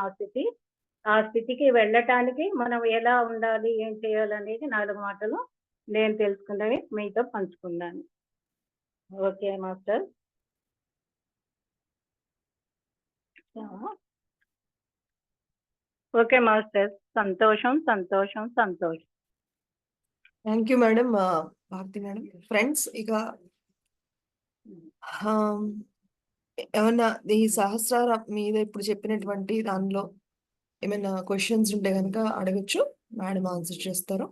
ఆ స్థితికి వెళ్ళటానికి మనం ఎలా ఉండాలి, ఏం చేయాలనేది 4 మాటలు నేను తెలుసుకున్నవి మీతో పంచుకున్నాను. Okay master. ఓకే మాస్టర్, సంతోషం సంతోషం సంతోషం. Thank you madam, Bharathi madam. Friends, ఇక ఏమన్నా ఈ సహస్రార మీద ఇప్పుడు చెప్పినటువంటి దానిలో ఏమైనా క్వశ్చన్స్ ఉంటే కనుక అడగచ్చు, మేడం ఆన్సర్ చేస్తారు.